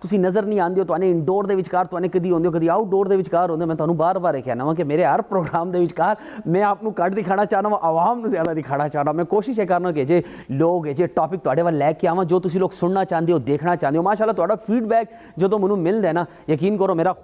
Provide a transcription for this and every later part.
ਤੁਸੀਂ ਨਜ਼ਰ ਨਹੀਂ ਆਉਂਦੇ ਹੋ ਤੁਹਾਨੂੰ ਇਨਡੋਰ ਦੇ ਵਿਚਕਾਰ ਤੁਹਾਨੂੰ ਕਦੀ ਹੁੰਦੇ ਹੋ ਕਦੀ ਆਊਟਡੋਰ ਦੇ ਵਿਚਕਾਰ ਹੁੰਦੇ ਮੈਂ ਤੁਹਾਨੂੰ ਬਾਰ-ਬਾਰ ਇਹ ਕਹਿਣਾ ਵਾ ਕਿ ਮੇਰੇ ਹਰ ਪ੍ਰੋਗਰਾਮ ਦੇ ਵਿਚਕਾਰ ਮੈਂ ਆਪ ਨੂੰ ਕੱਢ ਦਿਖਾਣਾ ਚਾਹਨਾ ਵਾ ਆਵਾਮ ਨੂੰ ਜ਼ਿਆਦਾ ਦਿਖਾਣਾ ਚਾਹਨਾ ਮੈਂ ਕੋਸ਼ਿਸ਼ ਇਹ ਕਰਨਾ ਕਿ ਜੇ ਲੋਕ ਜੇ ਟੌਪਿਕ ਤੁਹਾਡੇ ਵੱਲ ਲੈ ਕੇ ਆਵਾਂ ਜੋ ਤੁਸੀਂ ਲੋਕ ਸੁਣਨਾ ਚਾਹੁੰਦੇ ਹੋ ਦੇਖਣਾ ਚਾਹੁੰਦੇ ਹੋ ਮਾਸ਼ਾਅੱਲਾ ਤੁਹਾਡਾ ਫੀਡਬੈਕ ਜਦੋਂ ਮੈਨੂੰ ਮਿਲਦਾ ਨਾ ਯਕੀਨ ਕਰੋ ਮੇਰਾ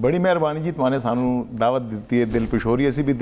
ਬੜੀ ਮਿਹਰਬਾਨੀ ਜੀ ਤੁਹਾਨੂੰ ਸਾਨੂੰ ਦਾਵਤ ਦਿੱਤੀ ਹੈ ਦਿਲ ਪਿਸ਼ੋਰੀ ਅਸੀਂ ਵੀ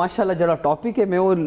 ਮਾਸ਼ਾਅੱਲਾ ਜਿਹੜਾ ਟੌਪਿਕ ਹੈ ਮੈਂ ਉਹ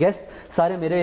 ਗੈਸਟ ਸਾਰੇ ਮੇਰੇ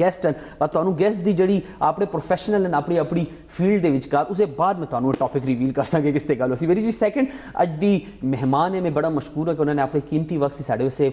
ਗੈਸਟ ਹਨ ਪਰ ਤੁਹਾਨੂੰ ਗੈਸਟ ਦੀ ਜਿਹੜੀ ਆਪਣੇ ਪ੍ਰੋਫੈਸ਼ਨਲ ਹਨ ਆਪਣੀ ਫੀਲਡ ਦੇ ਵਿਚਕਾਰ ਉਸੇ ਬਾਅਦ ਮੈਂ ਤੁਹਾਨੂੰ ਇਹ ਟੌਪਿਕ ਰਿਵੀਲ ਕਰ ਸਕਾਂਗੇ ਕਿਸ ਤੇ ਗੱਲ ਹੋਸੀ ਮੇਰੀ ਜੀ ਸੈਕਿੰਡ ਅੱਜ ਦੀ ਮਹਿਮਾਨ ਹੈ ਮੈਂ ਬੜਾ ਮਸ਼ਕੂਰ ਹਾਂ ਕਿ ਉਹਨਾਂ ਨੇ ਆਪਣੇ ਕੀਮਤੀ ਵਕਤ ਸਾਡੇ ਵਾਸਤੇ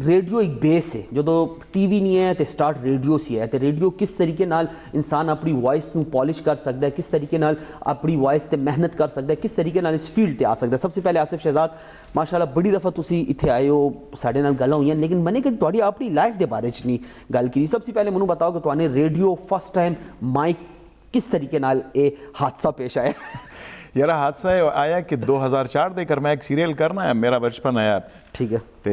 ਰੇਡੀਓ ਇੱਕ ਬੇਸ ਹੈ, ਜਦੋਂ ਟੀਵੀ ਨਹੀਂ ਹੈ ਤੇ ਸਟਾਰਟ ਰੇਡੀਓ ਸੀ ਹੈ, ਤੇ ਰੇਡੀਓ ਕਿਸ ਤਰੀਕੇ ਨਾਲ ਇਨਸਾਨ ਆਪਣੀ ਵੌਇਸ ਨੂੰ ਪੋਲਿਸ਼ ਕਰ ਸਕਦਾ ਹੈ, ਕਿਸ ਤਰੀਕੇ ਨਾਲ ਆਪਣੀ ਵੌਇਸ ਤੇ ਮਿਹਨਤ ਕਰ ਸਕਦਾ ਹੈ, ਕਿਸ ਤਰੀਕੇ ਨਾਲ ਇਸ ਫੀਲਡ ਤੇ ਆ ਸਕਦਾ ਹੈ। ਸਭ ਤੋਂ ਪਹਿਲੇ ਆਸਿਫ ਸ਼ਹਿਜ਼ਾਦ, ਮਾਸ਼ਾਅੱਲਾ ਬੜੀ ਦਫਾ ਤੁਸੀਂ ਇੱਥੇ ਆਏ ਹੋ, ਸਾਡੇ ਨਾਲ ਗੱਲਾਂ ਹੋਈਆਂ, ਲੇਕਿਨ ਮੈਨੇ ਕਦੀ ਤੁਹਾਡੀ ਆਪਣੀ ਲਾਈਫ ਦੇ ਬਾਰੇ 'ਚ ਨਹੀਂ ਗੱਲ ਕੀਤੀ। ਸਭ ਤੋਂ ਪਹਿਲੇ ਮੈਨੂੰ ਬਤਾਓ ਕਿ ਤੁਹਾਨੇ ਰੇਡੀਓ ਫਸਟ ਟਾਈਮ ਮਾਈਕ ਕਿਸ ਤਰੀਕੇ ਨਾਲ ਇਹ ਹਾਦਸਾ ਪੇਸ਼ ਆਇਆ? ਯਾਰ ਹਾਦਸਾ ਇਹ ਆਇਆ ਕਿ 2004 ਦੇ ਕਰ ਮੈਂ ਇੱਕ ਸੀਰੀਅਲ ਕਰਨਾ ਹੈ, ਮੇਰਾ ਬਚਪਨ ਆਇਆ, ਠੀਕ ਹੈ, ਤੇ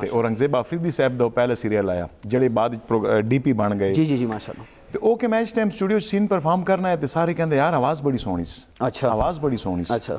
ਤੇ ਔਰੰਗਜ਼ੇਬ ਆਫਰੀਦੀ ਸਾਹਿਬ ਦਾ ਪਹਿਲਾ ਸੀਰੀਅਲ ਆਇਆ ਜਿਹੜੇ ਬਾਅਦ ਡੀਪੀ ਬਣ ਗਏ। ਜੀ ਜੀ ਜੀ ਮਾਸ਼ਾਅੱਲਾ। ਤੇ ਉਹ ਕਿ ਮੈਂ ਇਸ ਟਾਈਮ ਸਟੂਡੀਓ ਸੀਨ ਪਰਫਾਰਮ ਕਰਨਾ ਹੈ, ਤੇ ਸਾਰੇ ਕਹਿੰਦੇ ਯਾਰ ਆਵਾਜ਼ ਬੜੀ ਸੋਹਣੀ ਸੀ, ਅੱਛਾ ਆਵਾਜ਼ ਬੜੀ ਸੋਹਣੀ ਸੀ। ਅੱਛਾ,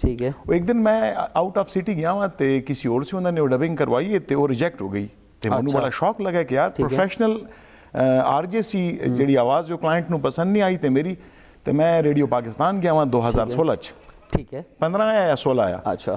ਠੀਕ ਹੈ। ਉਹ ਇੱਕ ਦਿਨ ਮੈਂ ਆਊਟ ਆਫ ਸਿਟੀ ਗਿਆ ਵਾਂ ਤੇ ਕਿਸੇ ਹੋਰ ਸੀ ਉਹਨਾਂ ਨੇ ਉਹ ਡਬਿੰਗ ਕਰਵਾਈ ਤੇ ਉਹ ਰਿਜੈਕਟ ਹੋ ਗਈ, ਤੇ ਮੈਨੂੰ ਬੜਾ ਸ਼ੌਕ ਲੱਗਾ ਕਿ ਯਾਰ ਪ੍ਰੋਫੈਸ਼ਨਲ ਆਰਜੇਸੀ ਜਿਹੜੀ ਆਵਾਜ਼ ਜੋ ਕਲਾਇੰਟ ਨੂੰ ਪਸੰਦ ਨਹੀਂ ਆਈ ਤੇ ਮੇਰੀ, ਤੇ ਮੈਂ ਰੇਡੀਓ ਪਾਕਿਸਤਾਨ ਗਿਆ ਵਾਂ 2016 ਚ। ਠੀਕ ਹੈ। 15 ਆਇਆ ਜਾਂ 16 ਆਇਆ। ਅੱਛਾ।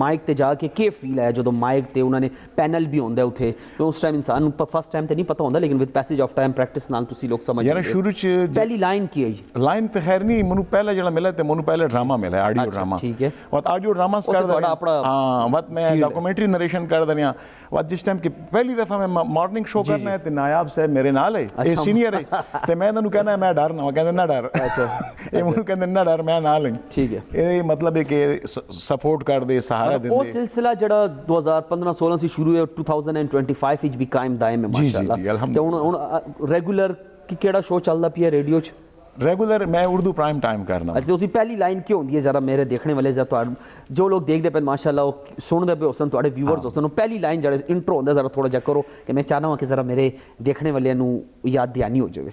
ਮਾਈਕ ਤੇ ਜਾ ਕੇ ਕੀ ਫੀਲ ਆਇਆ ਜਦੋਂ ਮਾਈਕ ਤੇ ਉਹਨਾਂ ਨੇ ਪੈਨਲ ਵੀ ਹੁੰਦਾ ਉੱਥੇ? ਉਸ ਟਾਈਮ ਇਨਸਾਨ ਨੂੰ ਫਸਟ ਟਾਈਮ ਤੇ ਨਹੀਂ ਪਤਾ ਹੁੰਦਾ, ਲੇਕਿਨ with passage of time practice ਨਾਲ ਤੁਸੀਂ ਲੋਕ ਸਮਝ ਯਾਰ ਸ਼ੁਰੂ ਚ ਪਹਿਲੀ ਲਾਈਨ ਕੀ ਆਈ? ਲਾਈਨ ਤੇ ਖੈਰ ਨਹੀਂ, ਮੈਨੂੰ ਪਹਿਲਾ ਜਿਹੜਾ ਮਿਲਿਆ ਤੇ ਮੈਨੂੰ ਪਹਿਲਾ ਡਰਾਮਾ ਮਿਲਿਆ, ਆਡੀਓ ਡਰਾਮਾ। ਠੀਕ ਹੈ। ਵਤ ਆਡੀਓ ਡਰਾਮਾ ਕਰਦਾ ਹਾਂ, ਵਤ ਮੈਂ ਡਾਕੂਮੈਂਟਰੀ ਨਰੇਸ਼ਨ ਕਰਦਾ ਰਿਹਾ। ਵਤ ਜਿਸ ਟਾਈਮ ਕਿ ਪਹਿਲੀ ਦਫਾ ਮੈਂ ਮਾਰਨਿੰਗ ਸ਼ੋ ਕਰਨਾ ਹੈ ਤੇ ਨਾਇਬ ਸਾਹਿਬ ਮੇਰੇ ਨਾਲ ਹੈ, ਇਹ ਸੀਨੀਅਰ ਹੈ, ਤੇ ਮੈਂ ਇਹਨਾਂ ਨੂੰ ਕਹਿੰਦਾ ਮੈਂ ਡਰਨਾ, ਉਹ ਕਹਿੰਦੇ ਨਾ ਡਰ। ਅੱਛਾ। ਇਹ ਮੈਨੂੰ ਕਹਿੰਦੇ ਨਾ ਡਰ, ਮੈਂ ਨਾਲ ਹਾਂ। ਠੀਕ ਹੈ। ਇਹ ਮਤਲਬ ਹੈ ਕਿ ਸਪੋਰਟ ਕਰਦੇ, ਸਹਾਰਾ ਦਿੰਦੇ। ਉਹ ਸਿਲਸਿਲਾ ਜਿਹੜਾ 2015-16 ਸੀ ਸ਼ੁਰੂ ਹੋਇਆ, 2025 ਵਿੱਚ ਵੀ ਕਾਇਮ ਦਾਇਮ ਹੈ ਮਾਸ਼ਾਅੱਲਾ। ਜੀ ਅਲਹਮਦੁਲਿਲਾ। ਤੇ ਹੁਣ ਰੈਗੂਲਰ ਕਿਹੜਾ ਸ਼ੋ ਚੱਲਦਾ ਪਿਆ ਰੇਡੀਓ 'ਚ? ਰੈਗੂਲਰ ਮੈਂ ਉਰਦੂ ਪ੍ਰਾਈਮ ਟਾਈਮ ਕਰਨਾ। ਅੱਛਾ, ਤੁਸੀਂ ਪਹਿਲੀ ਲਾਈਨ ਕੀ ਹੁੰਦੀ ਹੈ ਜ਼ਰਾ ਮੇਰੇ ਦੇਖਣੇ ਵਾਲੇ ਜੋ ਲੋਕ ਦੇਖਦੇ ਪਏ ਮਾਸ਼ਾਅੱਲਾ, ਉਹ ਸੁਣਦੇ ਪਏ ਹੋਸਨ, ਤੁਹਾਡੇ ਵਿਊਅਰਸ ਹੋਸਨ, ਪਹਿਲੀ ਲਾਈਨ ਜਿਹੜਾ ਇੰਟਰੋ ਹੁੰਦਾ ਜ਼ਰਾ ਥੋੜਾ ਜਿਹਾ ਕਰੋ ਕਿ ਮੈਂ ਚਾਹਨਾ ਹਾਂ ਕਿ ਜ਼ਰਾ ਮੇਰੇ ਦੇਖਣੇ ਵਾਲਿਆਂ ਨੂੰ ਯਾਦ ਦਹਾਨੀ ਹੋ ਜਾਵੇ।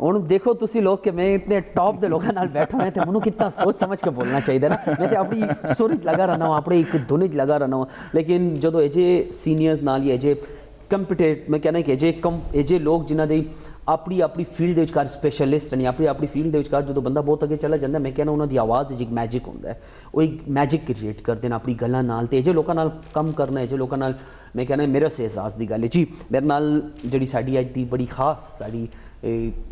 ਹੁਣ ਦੇਖੋ ਤੁਸੀਂ ਲੋਕ ਕਿ ਮੈਂ ਇਤਨੇ ਟੌਪ ਦੇ ਲੋਕਾਂ ਨਾਲ ਬੈਠਾ ਹਾਂ ਤੇ ਮੈਨੂੰ ਕਿੰਨਾ ਸੋਚ ਸਮਝ ਕੇ ਬੋਲਣਾ ਚਾਹੀਦਾ ਨਾ। ਮੈਂ ਤੇ ਆਪਣੀ ਸੁਰ 'ਚ ਲਗਾ ਰਹਿਣਾ, ਆਪਣੇ ਇੱਕ ਧੁਨ 'ਚ ਲਗਾ ਰਹਿਣਾ, ਲੇਕਿਨ ਜਦੋਂ ਇਹ ਜੇ ਸੀਨੀਅਰਸ ਨਾਲ ਇਹ ਜੇ ਕੰਪੀਟੇਟ, ਮੈਂ ਕਹਿੰਦਾ ਕਿ ਇਹ ਜੇ ਲੋਕ ਜਿਨ੍ਹਾਂ ਦੇ ਆਪਣੀ ਫੀਲਡ ਦੇ ਵਿਚਕਾਰ ਸਪੈਸ਼ਲਿਸਟ ਨੇ, ਆਪਣੀ ਫੀਲਡ ਦੇ ਵਿਚਕਾਰ ਜਦੋਂ ਬੰਦਾ ਬਹੁਤ ਅੱਗੇ ਚਲਾ ਜਾਂਦਾ, ਮੈਂ ਕਹਿੰਦਾ ਉਹਨਾਂ ਦੀ ਆਵਾਜ਼ ਵਿੱਚ ਇੱਕ ਮੈਜਿਕ ਹੁੰਦਾ ਹੈ, ਉਹ ਇੱਕ ਮੈਜਿਕ ਕ੍ਰੀਏਟ ਕਰਦੇ ਨੇ ਆਪਣੀ ਗੱਲਾਂ ਨਾਲ। ਤੇ ਇਹ ਜੇ ਲੋਕਾਂ ਨਾਲ ਕੰਮ ਕਰਨਾ, ਇਹ ਜੇ ਲੋਕਾਂ ਨਾਲ ਮੈਂ ਕਹਿੰਦਾ ਮੇਰੇ ਸੇ ਦੀ ਗੱਲ ਹੈ ਜੀ। ਮੇਰੇ ਨਾਲ ਜਿਹੜੀ ਸਾਡੀ ਅੱਜ ਦੀ ਬੜੀ ਖਾਸ ਸਾਡੀ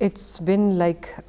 It's been like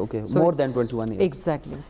Okay, more than 21 years. Exactly.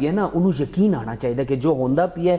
ਪਿਆ ਨਾ, ਉਹਨੂੰ ਯਕੀਨ ਆਣਾ ਚਾਹੀਦਾ ਕਿ ਜੋ ਹੁੰਦਾ ਪਿਆ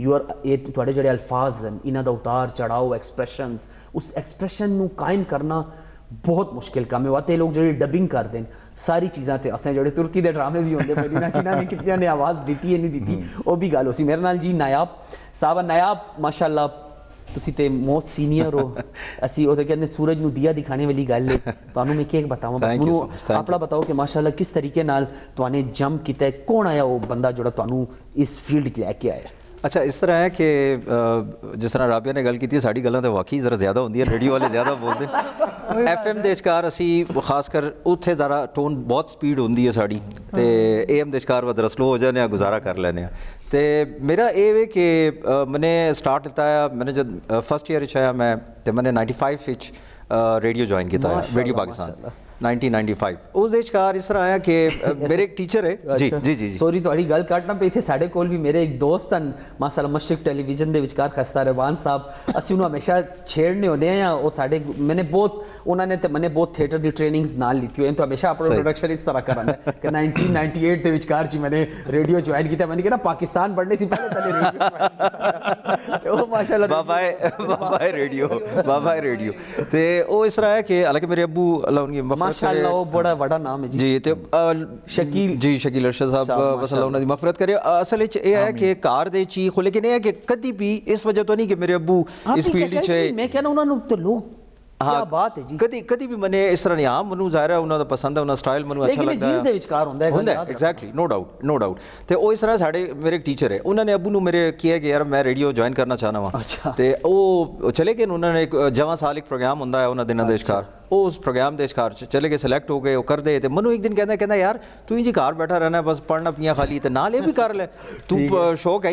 ਯੂ ਆਰ ਇਹ ਤੁਹਾਡੇ ਜਿਹੜੇ ਅਲਫਾਜ਼ ਹਨ, ਇਹਨਾਂ ਦਾ ਉਤਾਰ ਚੜਾਓ, ਐਕਸਪ੍ਰੈਸ਼ਨਸ, ਉਸ ਐਕਸਪ੍ਰੈਸ਼ਨ ਨੂੰ ਕਾਇਮ ਕਰਨਾ ਬਹੁਤ ਮੁਸ਼ਕਿਲ ਕੰਮ ਹੈ. ਵਾਤੇ ਲੋਕ ਜਿਹੜੇ ਡਬਿੰਗ ਕਰਦੇ ਨੇ ਸਾਰੀ ਚੀਜ਼ਾਂ ਤੇ ਅਸਾਂ ਜਿਹੜੇ ਤੁਰਕੀ ਦੇ ਡਰਾਮੇ ਵੀ ਹੁੰਦੇ ਮਦੀਨਾ ਜਿਨ੍ਹਾਂ ਨੇ ਕਿਤਿਆਂ ਨੇ ਆਵਾਜ਼ ਦਿੱਤੀ ਹੈ ਨਹੀਂ ਦਿੱਤੀ, ਉਹ ਵੀ ਗੱਲ ਹੋਸੀ. ਮੇਰੇ ਨਾਲ ਜੀ ਨਾਇਬ ਸਾਹਿਬ, ਨਾਇਬ ਮਾਸ਼ਾਅੱਲਾ ਤੁਸੀਂ ਤੇ ਮੋਸਟ ਸੀਨੀਅਰ ਹੋ. ਅਸੀਂ ਉਹ ਤੇ ਕਹਿੰਦੇ ਸੂਰਜ ਨੂੰ ਦੀਆ ਦਿਖਾਣੇ ਵਾਲੀ ਗੱਲ ਹੈ. ਤੁਹਾਨੂੰ ਮੈਂ ਕੀ ਬਤਾਵਾਂ, ਮੈਨੂੰ ਆਪਣਾ ਬਤਾਓ ਕਿ ਮਾਸ਼ਾਅੱਲਾ ਕਿਸ ਤਰੀਕੇ ਨਾਲ ਤੁਹਾਨੇ ਜੰਪ ਕੀਤਾ ਹੈ, ਕੌਣ ਆਇਆ ਉਹ ਬੰਦਾ ਜਿਹੜਾ ਤੁਹਾਨੂੰ ਇਸ ਫੀਲਡ 'ਚ ਲੈ ਕੇ ਆਇਆ? ਅੱਛਾ, ਇਸ ਤਰ੍ਹਾਂ ਹੈ ਕਿ ਜਿਸ ਤਰ੍ਹਾਂ ਰਾਬੀਆ ਨੇ ਗੱਲ ਕੀਤੀ, ਸਾਡੀ ਗੱਲਾਂ ਤਾਂ ਵਾਕਈ ਜ਼ਰਾ ਜ਼ਿਆਦਾ ਹੁੰਦੀਆਂ, ਰੇਡੀਓ ਵਾਲੇ ਜ਼ਿਆਦਾ ਬੋਲਦੇ. FM ਦੇ ਵਿਚਕਾਰ ਅਸੀਂ ਖਾਸ ਕਰ ਉੱਥੇ ਜ਼ਰਾ ਟੋਨ ਬਹੁਤ ਸਪੀਡ ਹੁੰਦੀ ਹੈ ਸਾਡੀ, ਤੇ AM ਦੇ ਵਿਚਕਾਰ ਜ਼ਰਾ ਸਲੋ ਹੋ ਜਾਂਦੇ ਆ, ਗੁਜ਼ਾਰਾ ਕਰ ਲੈਂਦੇ ਆ. ਤੇ ਮੇਰਾ ਇਹ ਵੇ ਕਿ ਮੈਨੇ ਸਟਾਰਟ ਕੀਤਾ ਆ, ਮੈਨੇ ਜਦ ਫਸਟ ਈਅਰ 'ਚ ਆਇਆ ਮੈਂ, ਤੇ ਮੈਨੇ 95 ਵਿੱਚ ਰੇਡੀਓ ਜੁਆਇਨ ਕੀਤਾ ਹੈ, ਰੇਡੀਓ ਪਾਕਿਸਤਾਨ 1995. ਉਸ ਦੇ ਵਿਚਕਾਰ ਇਸ ਤਰ੍ਹਾਂ ਆਇਆ ਕਿ ਮੇਰੇ ਇੱਕ ਟੀਚਰ ਹੈ ਜੀ ਜੀ ਜੀ ਸੋਰੀ ਤੁਹਾਡੀ ਗੱਲ ਕੱਟਣਾ ਪਈ. ਇੱਥੇ ਸਾਡੇ ਕੋਲ ਵੀ ਮੇਰੇ ਇੱਕ ਦੋਸਤ ਹਨ ਮਾਸ਼ਾਅੱਲਾ ਮਸ਼ਰਕ ਟੈਲੀਵਿਜ਼ਨ ਦੇ ਵਿਚਕਾਰ ਖਸਤਾ ਰਵਾਨ ਸਾਹਿਬ, ਅਸੀਂ ਉਹਨੂੰ ਹਮੇਸ਼ਾ ਛੇੜਨੇ ਹੁੰਦੇ ਆ. ਉਹ ਸਾਡੇ ਮੈਨੇ ਬਹੁਤ ਉਹਨਾਂ ਨੇ ਤੇ ਮੈਨੇ ਬਹੁਤ ਥੀਏਟਰ ਦੀ ਟ੍ਰੇਨਿੰਗਸ ਨਾਲ ਲਿੱਤੀ ਹੋਈ, ਤਾਂ ਹਮੇਸ਼ਾ ਆਪਣਾ ਪ੍ਰੋਡਕਸ਼ਨ ਇਸ ਤਰ੍ਹਾਂ ਕਰਾਂਦਾ ਕਿ 1998 ਦੇ ਵਿਚਕਾਰ ਜੀ ਮੈਨੇ ਰੇਡੀਓ ਜੁਆਇਨ ਕੀਤਾ. ਮੈਨੇ ਕਿਹਾ ਪਾਕਿਸਤਾਨ ਪੜ੍ਹਨੇ ਸੀ ਪਹਿਲੇ ਰੇਡੀਓ ਤੇ ਉਹ ਮਾਸ਼ਾਅੱਲਾ ਬਾਬਾ ਰੇਡੀਓ. ਤੇ ਉਹ ਇਸ ਤਰ੍ਹਾਂ ਹੈ ਕਿ ਹਾਲਾਂਕਿ ਮੇਰੇ ਅੱਬੂ ਅੱਲਾਹ ਉਨਕੀ ਮਾਸ਼ਾਅੱਲਾ ਉਹ ਬੜਾ ਵੱਡਾ ਨਾਮ ਹੈ ਜੀ, ਤੇ ਸ਼ਕੀਲ ਅਰਸ਼ਦ ਸਾਹਿਬ ਬਸ ਅੱਲਾਹ ਉਹਨਾਂ ਦੀ ਮਗਫਰਤ ਕਰੇ. ਅਸਲ ਵਿੱਚ ਇਹ ਹੈ ਕਿ ਘਰ ਦੇ ਚੀਖ, ਲੇਕਿਨ ਇਹ ਹੈ ਕਿ ਕਦੀ ਵੀ ਇਸ ਵਜ੍ਹਾ ਤੋਂ ਨਹੀਂ ਕਿ ਮੇਰੇ ਅੱਬੂ ਇਸ ਫੀਲਡ 'ਚ ਹੈ. ਮੈਂ ਕਹਿੰਦਾ ਉਹਨਾਂ ਨੂੰ ਤੇ ਲੋਕ ਕੀ ਬਾਤ ਹੈ ਜੀ, ਕਦੀ ਵੀ ਮਨੇ ਇਸ ਤਰ੍ਹਾਂ ਨਹੀਂ. ਹਾਂ ਮੈਨੂੰ ਜ਼ਾਹਿਰ ਹੈ ਉਹਨਾਂ ਦਾ ਪਸੰਦ ਹੈ, ਉਹਨਾਂ ਸਟਾਈਲ ਮੈਨੂੰ ਅੱਛਾ ਲੱਗਦਾ ਹੈ, ਜੀਨ ਦੇ ਵਿਚਕਾਰ ਹੁੰਦਾ ਹੈ ਐਗਜ਼ੈਕਟਲੀ, ਨੋ ਡਾਊਟ. ਤੇ ਉਹ ਇਸ ਤਰ੍ਹਾਂ ਸਾਡੇ ਮੇਰੇ ਇੱਕ ਟੀਚਰ ਹੈ, ਉਹਨਾਂ ਨੇ ਅੱਬੂ ਨੂੰ ਮੇਰੇ ਕਿਹਾ ਕਿ ਯਾਰ ਮੈਂ ਰੇਡੀਓ ਜੁਆਇਨ ਕਰਨਾ ਚਾਹੁੰਦਾ ਵਾਂ. ਤੇ ਉਹ ਚਲੇ ਗਏ. ਉਹਨਾਂ ਨੇ ਜਵਾਂ ਸਾਲ ਇੱਕ ਪ੍ਰੋਗਰਾਮ ਹੁੰਦਾ ਹੈ ਉਹਨਾਂ ਦਿਨਾਂ ਦੇ ਵਿਚਕਾਰ, ਉਹ ਉਸ ਪ੍ਰੋਗਰਾਮ ਦੇ ਸ਼ਿਕਾਰ ਚ ਚਲੇ ਗਏ, ਸਿਲੈਕਟ ਹੋ ਗਏ, ਉਹ ਕਰਦੇ ਤੇ ਮੈਨੂੰ ਇੱਕ ਦਿਨ ਕਹਿੰਦਾ ਯਾਰ ਤੂੰ ਜੀ ਘਰ ਬੈਠਾ ਰਹਿਣਾ ਬਸ ਪੜ੍ਹਨਾ ਪੀਆਂ ਖਾਲੀ ਤੇ ਨਾਲ ਇਹ ਵੀ ਕਰ ਲੈ ਤੂੰ ਸ਼ੌਕ ਹੈ।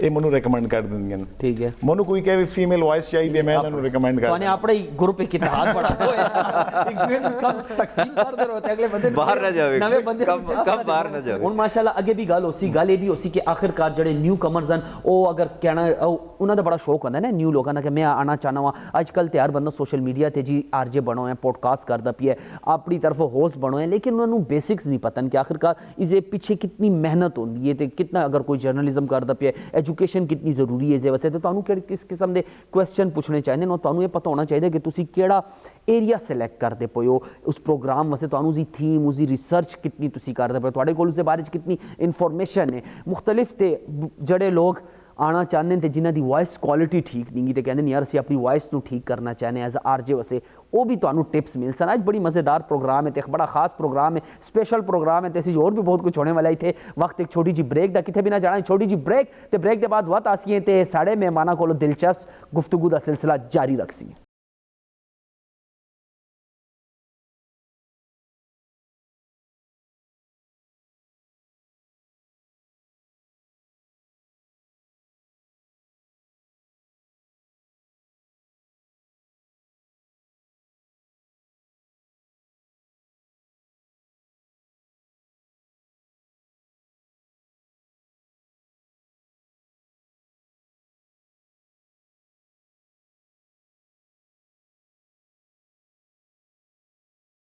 ਇਹ ਮੈਨੂੰ ਰეკਮੈਂਡ ਕਰ ਦਿੰਦੀਆਂ ਨੇ। ਠੀਕ ਹੈ, ਮੈਨੂੰ ਕੋਈ ਕਹੇ ਵੀ ਫੀਮੇਲ ਵਾਇਸ ਚਾਹੀਦੀ ਮੈਂ ਇਹਨਾਂ ਨੂੰ ਰეკਮੈਂਡ ਕਰ تو انہیں اپنے گروپ ایک اتحاد بڑھا دو ایک دن کم تقسیم کر دے رہے اگلے بندے باہر نہ جاوے نوے بندے کم باہر نہ جاوے ہن ماشاءاللہ اگے بھی گل ہوسی گل یہ بھی ہوسی کہ آخرکار جڑے نیو کمرز ہیں او اگر کہنا انہاں دا بڑا شوق ہوندا ہے نا نیو لوکاں دا کہ میں آنا چاہنا وا اج کل تے ہر بندہ سوشل میڈیا تے جی آر جے بنو ہے پوڈ کاسٹ کردا پیا ہے اپنی طرف ہوسٹ بنو ہے لیکن انہاں نوں بیسکس نہیں پتہ کہ آخرکار اس دے پیچھے کتنی محنت ہوندی ہے تے کتنا اگر کوئی جرنلزم کردا پیا ہے ایجوکیشن کتنی ضروری ہے اس واسطے تے تانوں کس قسم دے کوسچن پوچھنے چاہیے نو تانوں یہ پتہ ہونا چاہیے کہ تسی کیڑا ایریا سلیکٹ کرتے پے ہو اس پروگرام واسطے تانوں دی تھیم اس دی ریسرچ کتنی تسی کرتے پے تواڈے کول اس دے بارے کتنی انفارمیشن ہے مختلف تے جڑے لوگ آنا چاہتے ہیں جنہ دی وائس کوالٹی ٹھیک نہیں گی تے کہندے یار اسی اپنی وائس نو ٹھیک کرنا چاہنے ایز آر جے واسطے وہ بھی تانوں ٹپس مل سن اج بڑی مزیدار پروگرام ہے تے بڑا خاص پروگرام ہے اسپیشل پروگرام ہے تے اسی اور بھی بہت کچھ ہونے والا ہی تھے وقت ایک چھوٹی جی بریک دا کتے بھی نہ جانا چھوٹی جی بریک تے بریک دے بعد وقت آسی ہیں تے ساڑے مہماناں کولو دلچسپ گفتگو دا سلسلہ جاری رکھسی ہیں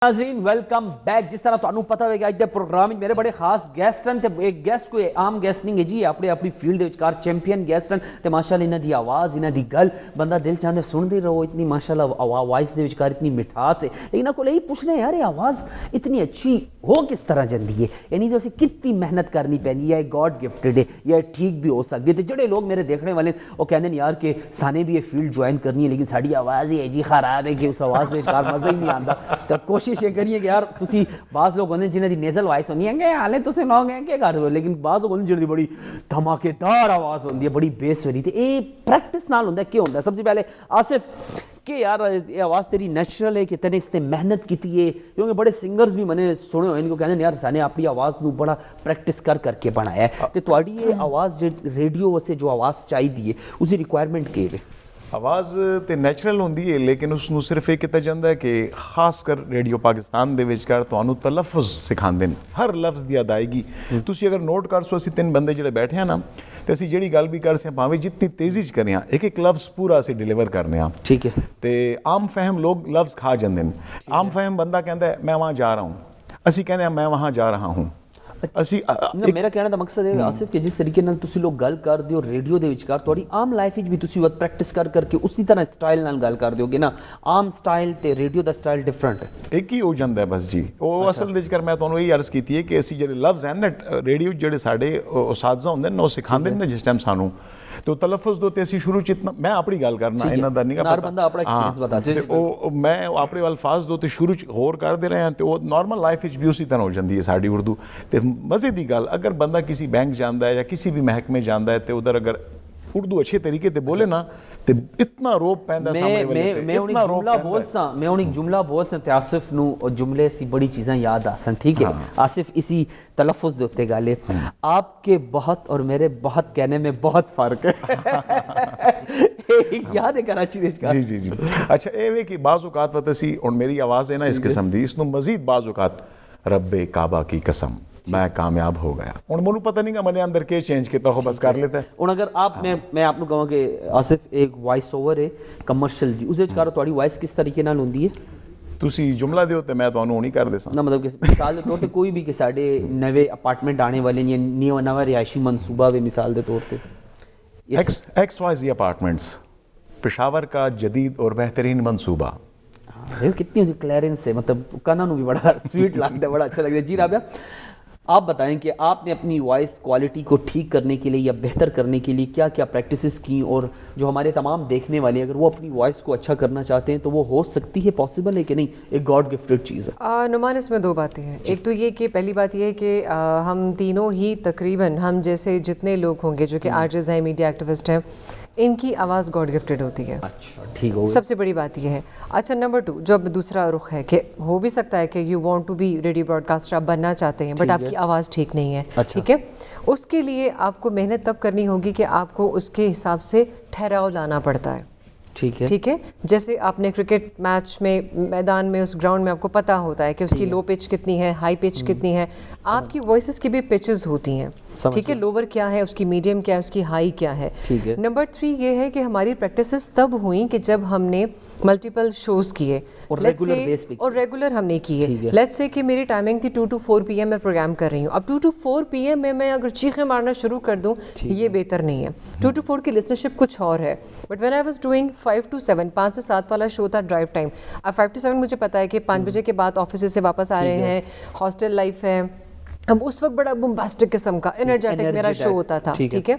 ناظرین ویلکم بیک جس طرح تانوں پتہ ہوئے کہ اج دے پروگرام وچ میرے بڑے خاص گیسٹ ہیں تے ایک گیسٹ کوئی عام گیسٹ نہیں ہے جی اپنی اپنی فیلڈ دے وچکار چیمپئن گیسٹ ہیں تے ماشاءاللہ انہاں دی آواز انہاں دی گل بندہ دل چاہندے سن دے رہو اتنی ماشاءاللہ وائس دے وچکار اتنی مٹھاس ہے لیکن انہاں کول یہی پوچھنا ہے یار یہ آواز اتنی اچھی ہو کس طرح جاندی ہے یعنی جو اسے کتنی محنت کرنی پینی ہے گاڈ گفٹڈ ہے یا ٹھیک بھی ہو سکتی ہے تے جڑے لوگ میرے دیکھنے والے وہ کہندے ہیں یار کہ سانے بھی یہ فیلڈ جوائن کرنی ہے لیکن ساڈی آواز ہی ہے جی خراب ہے کہ اس آواز دے وچکار مزہ ہی نہیں آندا تے کوشش یہ کریے کہ یار تسی بعض لوگ ہونے جنہیں دی نیزل وائس ہوندی ہے کہ حالے تسی لوگ ہیں کہ کر دو لیکن بعض لوگ ہونے جنہیں دی بڑی دھماکے دار آواز ہوندی ہے بڑی بیس والی تے اے پریکٹس نال ہوندا ہے کیا ہوندا ہے سب سے پہلے آصف کہ یار یہ آواز تیری نیچرل ہے کہ تینے اس نے محنت کیتی ہے کیونکہ بڑے سنگرز بھی میں نے سنے ہوئے ان کو کہتے ہیں یار سانے اپنی آواز نو بڑا پریکٹس کر کے بنایا ہے تے تواڈی یہ آواز ریڈیو واسطے جو آواز چاہیے ہے اسی ریکوائرمنٹ کی ہے آواز تے نیچرل ہوندی ہے لیکن اس نو صرف یہ کیتا جاندا ہے کہ خاص کر ریڈیو پاکستان دے وچکار تانوں تلفظ سکھاندے نے ہر لفظ دی ادائیگی تسی اگر نوٹ کر سو اسی 3 بندے جڑے بیٹھے ہیں نا تے اسی جڑی گل بھی کر سیں پاویں جتنی تیزی چ کریں ایک ایک لفظ پورا اسی ڈیلیور کرنے ہاں ٹھیک ہے تے عام فہم لوگ لفظ کھا جاندے نے عام فہم بندہ کہندا ہے میں وہاں جا رہا ہوں اسی کہنے ہیں میں وہاں جا رہا ہوں اسی میرا کہنا دا مقصد ہے آصف کہ جس طریقے نال تسی لوگ گل کر دیو ریڈیو دے وچکار تہاڈی عام لائف وچ بھی تسی وقت پریکٹس کر کے اسی طرح سٹائل نال گل کر دیو گے نا عام سٹائل تے ریڈیو دا سٹائل ڈیفرنٹ ہے ایک ہی ہو جاندا ہے بس جی وہ اصل وچ کر میں تانوں یہ عرض کیتی ہے کہ اسی جڑے لفظ ہیں نا ریڈیو جڑے ساڈے اساتذہ ہوندے نے وہ سکھاندے نے جس ٹائم سانوں تو تلفظ دو تے اسی شروع چ اتنا میں اپنی گل کرنا انہاں دا نہیں ہر بندہ اپنا ایکسپیرینس بتا تے او میں اپنے الفاظ دو تے شروع چ غور کردے رہے ہیں تے وہ نارمل لائف وچ بھی اسی طرح ہو جاندی ہے ساڈی اردو تے مزے دی گل اگر بندہ کسی بینک جاندا ہے یا کسی بھی محکمے جاندا ہے تے ادھر اگر اردو اچھے طریقے تے بولے نا تے اتنا روب پیندا سامنے والے تے میں ہن ایک جملہ بول سا میں ہن ایک جملہ بول سا تے آصف نو جملے سی بڑی چیزاں یاد آسن ٹھیک ہے آصف اسی تلفظ دے اوتے گل ہے آپ کے بہت اور میرے بہت کہنے میں بہت فرق ہے یاد ہے کراچی دے وچ جی جی جی اچھا اے وے کہ بعض اوقات پتہ سی اور میری آواز ہے نا اس قسم دی اس نو مزید بعض اوقات رب کعبہ کی قسم میں کامیاب ہو گیا ہن مینوں پتہ نہیں کہ میں نے اندر کے چینج کیتا ہو بس کر لیتا ہے ہن اگر آپ میں آپ نو کہاں کہ آصف ایک وائس اوور ہے کمرشل دی اس وچ کار تہاڈی وائس کس طریقے نال ہوندی ہے تسی جملہ دیو تے میں تانوں نہیں کر دیساں نا مطلب کہ مثال دے طور تے کوئی بھی کہ ساڈے نوے اپارٹمنٹ آنے والے یا نواں رہائشی منصوبہ وے مثال دے طور تے X Y Z apartments Peshawar کا جدید اور بہترین منصوبہ کتنی کلیئرنس ہے مطلب کانوں نو بھی بڑا سویٹ لگتا ہے بڑا اچھا لگتا ہے جی رابعہ آپ بتائیں کہ آپ نے اپنی وائس کوالٹی کو ٹھیک کرنے کے لیے یا بہتر کرنے کے لیے کیا کیا پریکٹسز کی اور جو ہمارے تمام دیکھنے والے اگر وہ اپنی وائس کو اچھا کرنا چاہتے ہیں تو وہ ہو سکتی ہے پاسبل ہے کہ نہیں ایک گاڈ گفٹڈ چیز ہے نعمان اس میں 2 باتیں ہیں ایک تو یہ کہ پہلی بات یہ ہے کہ ہم تینوں ہی تقریباً ہم جیسے جتنے لوگ ہوں گے جو کہ آرجز ہیں میڈیا ایکٹیوسٹ ہیں ان کی آواز گاڈ گفٹیڈ ہوتی ہے. اچھا ٹھیک ہو. سب سے بڑی بات یہ ہے. اچھا نمبر 2 جو اب دوسرا رخ ہے کہ ہو بھی سکتا ہے کہ you want to be radio broadcaster, آپ بننا چاہتے ہیں بٹ آپ کی آواز ٹھیک نہیں ہے. ٹھیک ہے، اس کے لیے آپ کو محنت تب کرنی ہوگی کہ آپ کو اس کے حساب سے ٹھہراؤ لانا پڑتا ہے. ٹھیک ہے، جیسے آپ نے کرکٹ میچ میں میدان میں اس گراؤنڈ میں آپ کو پتہ ہوتا ہے کہ اس کی لو پچ کتنی ہے، ہائی پچ کتنی ہے. آپ کی وائسز کی بھی پچز ہوتی ہیں. ٹھیک ہے، لوور کیا ہے، اس کی میڈیم کیا ہے، اس کی ہائی کیا ہے. نمبر 3 یہ ہے کہ ہماری پریکٹسز تب ہوئیں کہ جب ہم نے ملٹیپل شوز کیے اور ریگولر ہم نے کیے. لیٹس سے کہ میری ٹائمنگ تھی 2 to 4 PM میں پروگرام کر رہی ہوں. اب 2 to 4 PM میں اگر چیخیں مارنا شروع کر دوں یہ بہتر نہیں ہے. 2 to 4 کی لسنرشپ کچھ اور ہے. But when I was doing 5 to 7 5 سے 7 والا شو تھا ڈرائیو ٹائم. اب 5 to 7 مجھے پتا ہے کہ 5 بجے کے بعد آفس سے واپس آ رہے ہیں، ہاسٹل لائف ہے. اب اس وقت بڑا بمباسٹک قسم کا انرجیٹک میرا شو ہوتا تھا. ٹھیک ہے،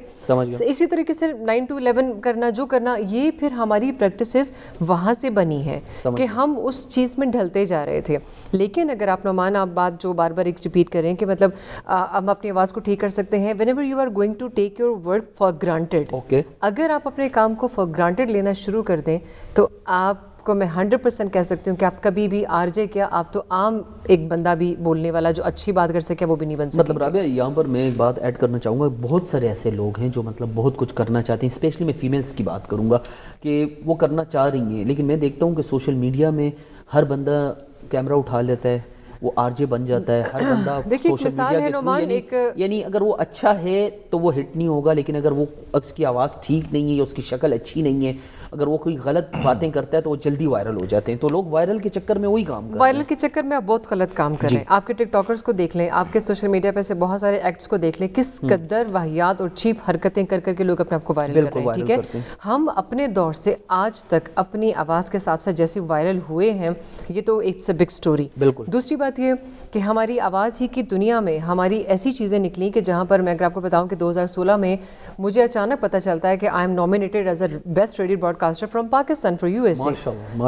اسی طریقے سے 9 to 11 کرنا جو کرنا، یہ پھر ہماری پریکٹسز وہاں سے بنی ہے کہ ہم اس چیز میں ڈھلتے جا رہے تھے. لیکن اگر آپ نعمان آپ بات جو بار بار ایک ریپیٹ کریں کہ مطلب ہم اپنی آواز کو ٹھیک کر سکتے ہیں whenever you are going to take your work for granted. اگر آپ اپنے کام کو فار گرانٹیڈ لینا شروع کر دیں تو آپ کو میں 100% کہہ سکتی ہوں کہ آپ کبھی بھی آر جے کیا، آپ تو عام ایک بندہ بھی بولنے والا جو اچھی بات کر سکے وہ بھی نہیں بن سکے. مطلب رابعہ یہاں پر میں ایک بات ایڈ کرنا چاہوں گا، بہت سارے ایسے لوگ ہیں جو مطلب بہت کچھ کرنا چاہتے ہیں، اسپیشلی میں فیمیلز کی بات کروں گا کہ وہ کرنا چاہ رہی ہیں، لیکن میں دیکھتا ہوں کہ سوشل میڈیا میں ہر بندہ کیمرہ اٹھا لیتا ہے، وہ آر جے بن جاتا ہے. ہر بندہ سوشل میڈیا کے یعنی اگر وہ اچھا ہے تو وہ ہٹ نہیں ہوگا، لیکن اگر وہ اس کی آواز ٹھیک نہیں ہے یا اس کی شکل اچھی نہیں ہے، اگر وہ کوئی غلط باتیں کرتا ہے تو وہ جلدی وائرل ہو جاتے ہیں. تو لوگ وائرل کے چکر میں وہی کام کرتے ہیں. وائرل کے چکر میں آپ بہت غلط کام کر رہے ہیں. آپ کے ٹک ٹاکرز کو دیکھ لیں، آپ کے سوشل میڈیا پہ سے بہت سارے ایکٹس کو دیکھ لیں، کس قدر واہیات اور چیپ حرکتیں کر کر کے لوگ اپنے آپ کو وائرل کر رہے ہیں. ٹھیک ہے، ہم اپنے دور سے آج تک اپنی آواز کے حساب سے جیسے وائرل ہوئے ہیں، یہ تو اٹس اے بگ اسٹوری. دوسری بات یہ کہ ہماری آواز ہی کی دنیا میں ہماری ایسی چیزیں نکلیں کہ جہاں پر میں اگر آپ کو بتاؤں کہ 2016 میں مجھے اچانک پتہ چلتا ہے کہ I'm nominated as a best radio broadcaster from Pakistan for U S A.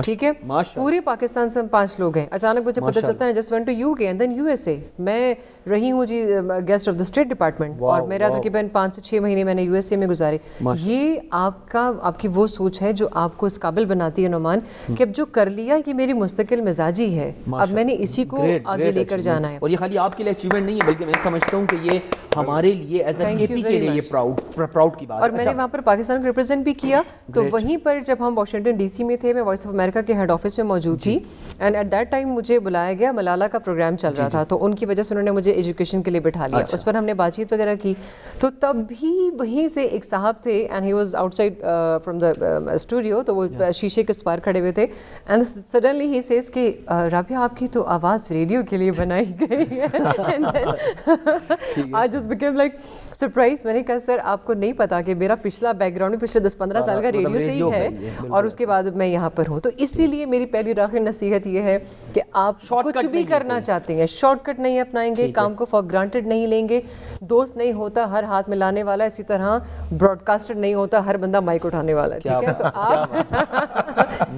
ٹھیک ہے، پورے پاکستان سے ہم 5 لوگ ہیں. اچانک مجھے پتہ چلتا ہے just went to U K and then U S A. میں رہی ہوں جی guest of the state department اور میرا تقریباً 5 سے 6 مہینے میں نے یو ایس اے میں گزارے. یہ آپ کی وہ سوچ ہے جو آپ کو اس قابل بناتی ہے نعمان کہ اب جو کر لیا یہ میری مستقل مزاجی ہے، اب میں نے اسی کو آگے لے کر جانا ہے. اور یہ خالی آپ کے لیے اچیومنٹ نہیں ہے بلکہ میں سمجھتا ہوں کہ یہ ہمارے لیے ایز اے کے پی کے لیے یہ پراؤڈ کی بات ہے. اور میں نے وہاں پر پاکستان کو ریپرزینٹ بھی کیا. تو وہیں پر جب ہم واشنگٹن ڈی سی میں تھے، میں وائس آف امریکہ کے ہیڈ آفس میں موجود تھی اینڈ ایٹ دیٹ ٹائم مجھے بلایا گیا. ملالہ کا پروگرام چل رہا تھا تو ان کی وجہ سے انہوں نے مجھے ایجوکیشن کے لیے بٹھا لیا. اس پر ہم نے بات چیت وغیرہ کی. تو تب بھی وہیں سے ایک صاحب تھے and he was out side from the studio, تو وہ شیشے کے اس پار کھڑے ہوئے تھے اینڈ سڈنلی ہی سیز کہ رابعہ آپ کی تو آواز ریڈیو کے لیے بنائی گئی ہے. And then I just became like surprise. میں نے کہا سر آپ کو نہیں پتا کہ میرا پچھلا بیک گراؤنڈ پچھلے 10-15 سال کا ریڈیو سے ہی ہے اور اس کے بعد میں یہاں پر ہوں. تو اسی لیے میری پہلی اور آخری نصیحت یہ ہے کہ آپ کچھ بھی کرنا چاہتے ہیں شارٹ کٹ نہیں اپنائیں گے، کام کو فار گرانٹیڈ نہیں لیں گے. دوست نہیں ہوتا ہر ہاتھ ملانے والا، اسی طرح براڈ کاسٹر نہیں ہوتا ہر بندہ مائک اٹھانے والا. ٹھیک ہے، تو آپ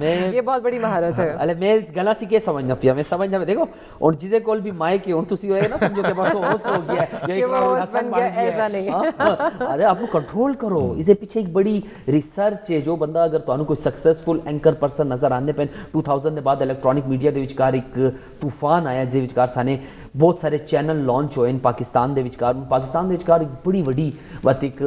یہ بہت بڑی مہارت ہے. ارے میں اس گلا سی کے سمجھنا پیا، میں سمجھنا دیکھو اور چیزیں کول بھی مائک ہے اور تسی ہوئے نا سمجھو کہ بس ہوسٹ ہو گیا ہے یہ بن گیا، ایسا نہیں. ارے آپ کو کنٹرول کرو. اس کے پیچھے ایک بڑی ریسرچ ہے. جو بندہ اگر تانوں کوئی سکسیسفل اینکر پرسن نظر آندے پین 2000 دے بعد الیکٹرانک میڈیا دے وچکار ایک طوفان آیا جے وچکار سانے بہت سارے چینل لانچ ہوئے پاکستان دے وچکار. پاکستان دے وچکار ایک بڑی وڈی بات ایک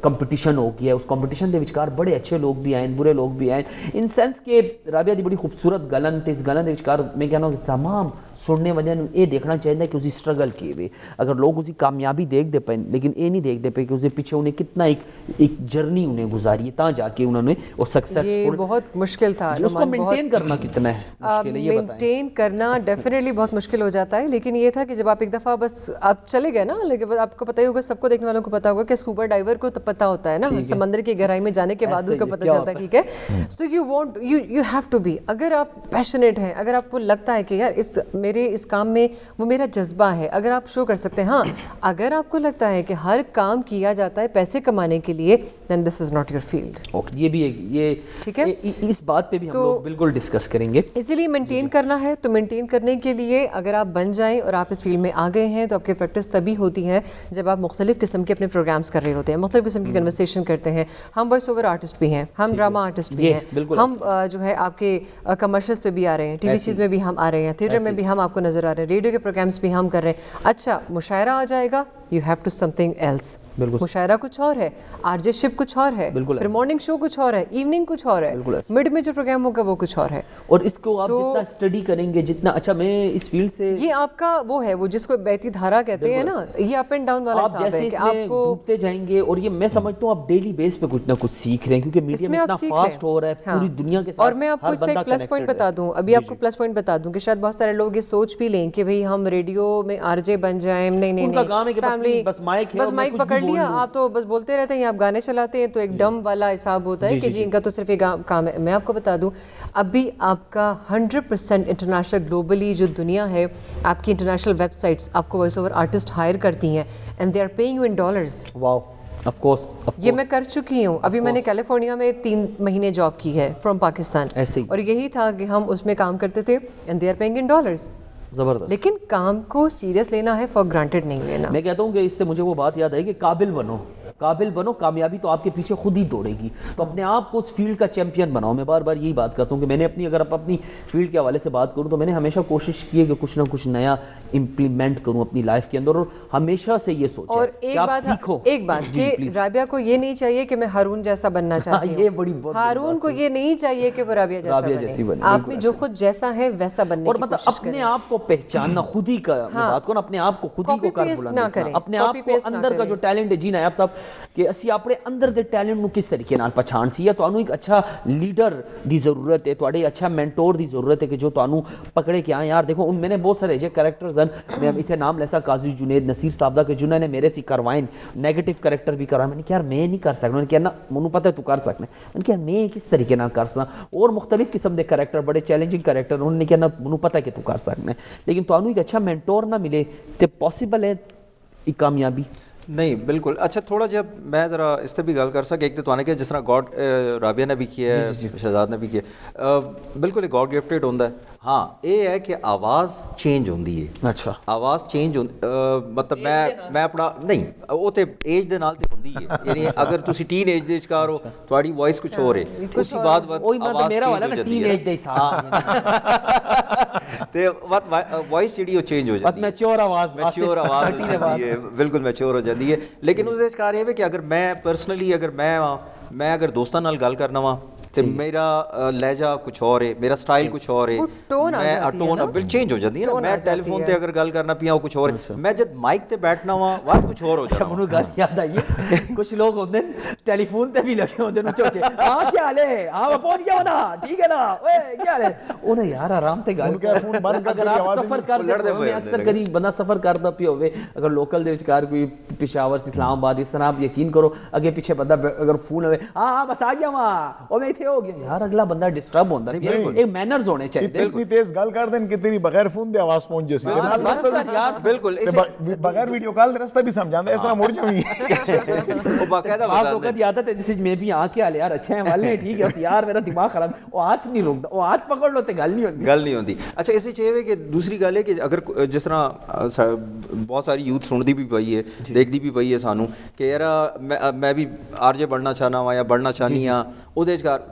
کمپٹیشن ہو گیا ہے. اس کمپٹیشن دے وچکار بڑے اچھے لوگ بھی آئیں، برے لوگ بھی آئیں. ان سینس کہ رابعہ دی بڑی خوبصورت گلن تے اس گلن دے وچکار میں کہنا ہوں کہ تمام سننے والے یہ دیکھنا چاہیے کہ اسی اسٹرگل کیے ہوئے. اگر لوگ اسی کامیابی دیکھ دے پائیں لیکن یہ نہیں دیکھ دے پائے کہ اس پیچھے انہیں کتنا ایک جرنی انہیں گزاری ہے تاں جا کے انہوں نے وہ سکسیسفل. یہ بہت مشکل تھا. اس کو مینٹین کرنا کتنا ہے مشکل ہے یہ بتائیں. مینٹین کرنا ڈیفینیٹلی بہت مشکل ہو جاتا ہے. لیکن یہ تھا کہ جب آپ ایک دفعہ بس آپ چلے گئے نا، لیکن آپ کو پتہ ہی ہوگا، سب کو دیکھنے والوں کو پتہ ہوگا کہ اسکوبا ڈائیور کو تو پتہ ہوتا ہے نا سمندر کی گہرائی میں جانے کے بعد اس کو پتہ چلتا ہے. ٹھیک ہے، so you have to be. اگر آپ پیشنیٹ ہیں، اگر آپ کو لگتا ہے کہ یار اس میرے اس کام میں وہ میرا جذبہ ہے. اگر آپ شو کر سکتے ہیں, ہاں اگر آپ کو لگتا ہے کہ ہر کام کیا جاتا ہے پیسے کمانے کے لیے, then this is not your field. یہ بھی یہ ٹھیک ہے, اس بات پہ بھی ہم لوگ بالکل ڈسکس کریں گے. اسی لیے مینٹین کرنا ہے, تو مینٹین کرنے کے لیے اگر آپ بن جائیں اور آپ اس فیلڈ میں آ گئے ہیں تو آپ کی پریکٹس تبھی ہوتی ہے جب آپ مختلف قسم کے اپنے پروگرامز کر رہے ہوتے ہیں, مختلف قسم کی کنورسیشن کرتے ہیں. ہم وائس اوور آرٹسٹ بھی ہیں, ہم ڈرامہ آرٹسٹ بھی ہیں, ہم جو ہے آپ کے کمرشلس پہ بھی آ رہے ہیں, ٹی وی سیز میں بھی ہم آ رہے ہیں, تھیٹر میں بھی ہم آپ کو نظر آ رہے ہیں, ریڈیو کے پروگرامس بھی ہم کر رہے ہیں. اچھا مشاعرہ آ جائے گا, you have to something else. مشاعرہ کچھ اور ہے, آر جے شپ کچھ اور ہے, پھر مارننگ شو کچھ اور ہے, ایوننگ کچھ اور ہے, مڈ میں جو پروگرام ہوگا وہ کچھ اور ہے. اور اس کو آپ جتنا اسٹڈی کریں گے جتنا, اچھا میں اس فیلڈ سے, یہ آپ کا وہ ہے, وہ جس کو بہتی دھارا کہتے ہیں نا, یہ اپ اینڈ ڈاؤن والا حساب ہے کہ آپ کو ڈوبتے جائیں گے. اور یہ میں سمجھتا ہوں آپ ڈیلی بیس پہ کچھ نہ کچھ سیکھ رہے ہیں کیونکہ میڈیا میں اتنا فاسٹ ہو رہا ہے پوری دنیا کے ساتھ. اور میں آپ کو اس کا ایک پلس پوائنٹ بتا دوں, ابھی آپ کو پلس پوائنٹ بتا دوں کہ شاید بہت سارے لوگ یہ سوچ بھی لیں کہ بھئی ہم ریڈیو میں آر جے بن جائیں. نہیں, فیملی بس مائک پکڑ لیا, آپ تو بس بولتے رہتے ہیں, آپ گانے چلاتے ہیں, تو ایک ڈم والا حساب ہوتا ہے کہ جی ان کا تو صرف ایک کام ہے. میں آپ کو بتا دوں ابھی آپ کا 100% انٹرنیشنل گلوبلی جو دنیا ہے, آپ کی انٹرنیشنل ویب سائٹس آپ کو وائس اوور آرٹسٹ ہائر کرتی ہیں, and they are paying you in dollars. Wow, of course. یہ میں کر چکی ہوں. ابھی میں نے کیلیفورنیا میں 3 مہینے جاب کی ہے فرام پاکستان, اور یہی تھا کہ ہم اس میں کام کرتے تھے, and they are paying in dollars. زبردست. لیکن کام کو سیریس لینا ہے, فار گرانٹیڈ نہیں لینا. میں کہتا ہوں کہ اس سے مجھے وہ بات یاد آئی کہ قابل بنو, کامیابی تو آپ کے پیچھے خود ہی دوڑے گی. تو اپنے آپ کو اس فیلڈ کا چیمپئن بناؤ. میں بار بار یہی بات کرتا ہوں کہ میں نے اگر اپنی فیلڈ کے حوالے سے بات کروں تو میں نے ہمیشہ کوشش کی ہے کہ کچھ نہ کچھ نیا امپلیمنٹ کروں اپنی لائف کے اندر, اور ہمیشہ سے یہ سوچا. اور ایک بات کہ رابعہ کو یہ نہیں چاہیے کہ میں ہارون جیسا بننا چاہتی ہوں, ہارون کو یہ نہیں چاہیے کہ وہ رابعہ جیسا بنے. آپ میں جو خود جیسا ہے ویسا بننے کی کوشش کریں. اپنے آپ کو پہچاننا, خود ہی کا بات کو نا, اپنے آپ کو خود ہی کو کر بلند کرنا, اپنے آپ کو اندر کا جو ٹیلنٹ ہے. جی نائب صاحب کہ اسی اپنے اندر دے ٹیلنٹ نو کس طریقے نال پہچان سی ہے. تانوں ایک اچھا لیڈر دی ضرورت ہے, تواڈے اچھا مینٹور دی ضرورت ہے کہ جو تانوں پکڑے کہ ہاں یار دیکھو میں نے بہت سارے جو کریکٹرز ہیں, میں اتنے نام لیسا قاضی جنید نصیر صاحب دا کہ جنہوں نے میرے سی کروائیں نیگیٹو کریکٹر بھی کروایا. میں نے کہا یار میں نہیں کر سکتا. میں نے کہا نا مجھے پتہ ہے تو کر سکنا. میں نے کہا میں کس طریقے نال کر سکتا. اور مختلف قسم دے کریکٹر, بڑے چیلنجنگ کریکٹر, انہوں نے کہا نا مجھے پتہ ہے کہ تو کر سکنا. لیکن تانوں ایک اچھا مینٹور نہ ملے تے پاسبل ہے ایک کامیابی نہیں. بالکل. اچھا تھوڑا جب میں ذرا اس سے بھی گل کر سکا, ایک تو نے کہ جس طرح گاڈ رابعہ نے بھی کیا ہے, شہزاد نے بھی کیا, بالکل ایک گاڈ گفٹڈ ہوتا ہے. ہاں یہ ہے کہ آواز چینج ہوندی ہے. اچھا آواز چینج مطلب میں اپنا نہیں وہ تو ایج دے نال تے ہوندی ہے. یعنی اگر تسی ٹین ایج دے وچکار ہو تواڈی وائس کچھ اور ہے, اسی بعد آواز چینج ہو جاتی ہے تے وائس جڑی وہ چینج ہو جاتی ہے, میچور آواز ہو جاتی ہے, بالکل میچور ہو جاتی ہے. لیکن اس وچکار یہ ہے کہ اگر میں پرسنلی اگر میں اگر دوستاں نال گل کرنا وا تے میرا لہجہ کچھ اور ہے, میرا سٹائل کچھ اور ہے, میں ٹون اب چینج ہو جاتی ہے نا. میں ٹیلی فون تے اگر گل کرنا پیا کچھ اور, میں جب مائک تے بیٹھنا وا بات کچھ اور ہو جاتا. مجھے گل یاد آئی ہے, کچھ لوگ ہوندے ٹیلی فون تے بھی لگے ہوندے نے چوچے, ہاں کیا حال ہے, ہاں پہنچ گیا نا, ٹھیک ہے نا, اوے کیا حال ہے, انہیں یار آرام تے گل کر فون بند کر. اگر آپ سفر کرتے ہو, اکثر کبھی بندہ سفر کرتا پیا ہوے, اگر لوکل دے وچکار کوئی پشاور اسلام آباد اس طرح, آپ یقین کرو اگے پیچھے بندہ اگر فون ہوے, ہاں بس آ گیا وہاں, او میں ایتھے ہو گیا, یار اگلا بندہ ڈسٹرب ہوندا ہے. ایک مینرز ہونے چاہیے. اتنی تیز گل کر دیں کہ تیری بغیر فون دے آواز پہنچ جیسی بالکل, بغیر ویڈیو کال دے رستہ بھی سمجھاندا ہے, اس طرح مڑ جاویں وہ باقاعدہ بعض وقت عادت ہے جیسے میں بھی آ کے یار اچھا ہے والے ٹھیک ہے یار میرا دماغ خراب, وہ ہاتھ نہیں رکتا, وہ ہاتھ پکڑ لو تے گل نہیں ہوتی. اچھا اس چ یہ کہ دوسری گل ہے کہ اگر جس طرح بہت ساری یوتھ سنتی بھی پئی ہے, دیکھتی بھی پئی ہے سانوں کہ یار میں بھی آر جے بننا چاہنا وا یا بننا چاہنی ہاں, وہ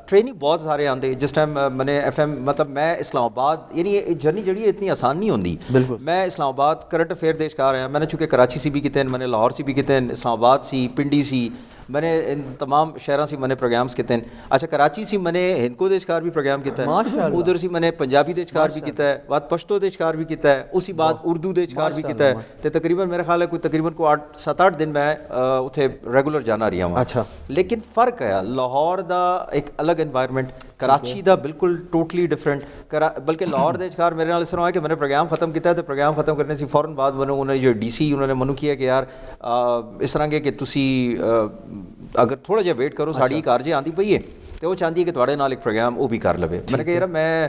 ٹریننگ بہت سارے آتے. جس ٹائم میں نے ایف ایم مطلب میں اسلام آباد, یعنی جرنی جڑی ہے اتنی آسان نہیں ہوتی. میں اسلام آباد کرنٹ افیئر دیش کا رہا, میں نے چونکہ کراچی سی بھی کیتے ہیں, میں نے لاہور سی بھی کیتے ہیں, اسلام آباد سی, پنڈی سی, میں نے ان تمام شہروں سے میں نے پروگرامس کیتے ہیں. اچھا کراچی سے میں نے ہندکو دے شکار بھی پروگرام کیتا ہے, ادھر سے میں نے پنجابی دے شکار بھی کیتا ہے, بعد پشتو دے شکار بھی کیتا ہے, اسی بعد اردو دے شکار بھی کیتا ہے. تو تقریباً میرا خیال ہے کوئی تقریباً کو 7-8 دن میں اتنے ریگولر جانا رہا ہوں. اچھا لیکن فرق ہے, لاہور دا ایک الگ انوائرمنٹ, کراچی دا بالکل ٹوٹلی ڈفرینٹ. بلکہ لاہور دے شکار میرے نال اس طرح ہے کہ میں نے پروگرام ختم کیتا ہے, تو پروگرام ختم کرنے سے فوراً بعد انہوں نے جو ڈی سی انہوں نے منو کیا کہ یار اس طرح کے کہ تسی اگر تھوڑا جہا ویٹ کرو, ساڑی ایک آر جے آتی پئی ہے, ਤੇ ਉਹ ਚਾਹੁੰਦੀ ਹੈ ਕਿ ਤੁਹਾਡੇ ਨਾਲ ਇੱਕ ਪ੍ਰੋਗਰਾਮ ਉਹ ਵੀ ਕਰ ਲਵੇ। ਮੈਂ ਕਿਹਾ ਯਾਰ ਮੈਂ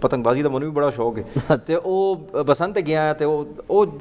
ਪਤੰਗਬਾਜ਼ੀ ਦਾ ਮੈਨੂੰ ਵੀ ਬੜਾ ਸ਼ੌਕ ਹੈ ਤੇ ਉਹ ਬਸੰਤ ਤੇ ਗਿਆ ਤੇ ਉਹ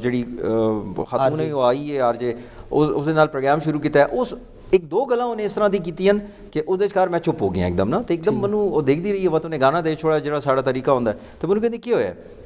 ਜਿਹੜੀ ਖਾਤੂਨ ਹੈ ਉਹ ਆਈ ਹੈ ਆਰਜੇ, ਉਸ ਦੇ ਨਾਲ ਪ੍ਰੋਗਰਾਮ ਸ਼ੁਰੂ ਕੀਤਾ। ਉਸ ਇੱਕ ਦੋ ਗੱਲਾਂ ਉਹਨੇ ਇਸ ਤਰ੍ਹਾਂ ਦੀ ਕੀਤੀਆਂ ਕਿ ਉਹਦੇ ਘਰ ਮੈਂ ਚੁੱਪ ਹੋ ਗਿਆ ਇੱਕਦਮ ਨਾ, ਤੇ ਇੱਕਦਮ ਮੈਨੂੰ ਉਹ ਦੇਖਦੀ ਰਹੀ ਹੈ ਬਤ ਉਹਨੇ ਗਾਣਾ ਦੇ ਛੋੜਿਆ ਜਿਹੜਾ ਸਾਡਾ ਤਰੀਕਾ ਹੁੰਦਾ ਤੇ ਮੈਨੂੰ ਕਹਿੰਦੀ ਕੀ ਹੋਇਆ,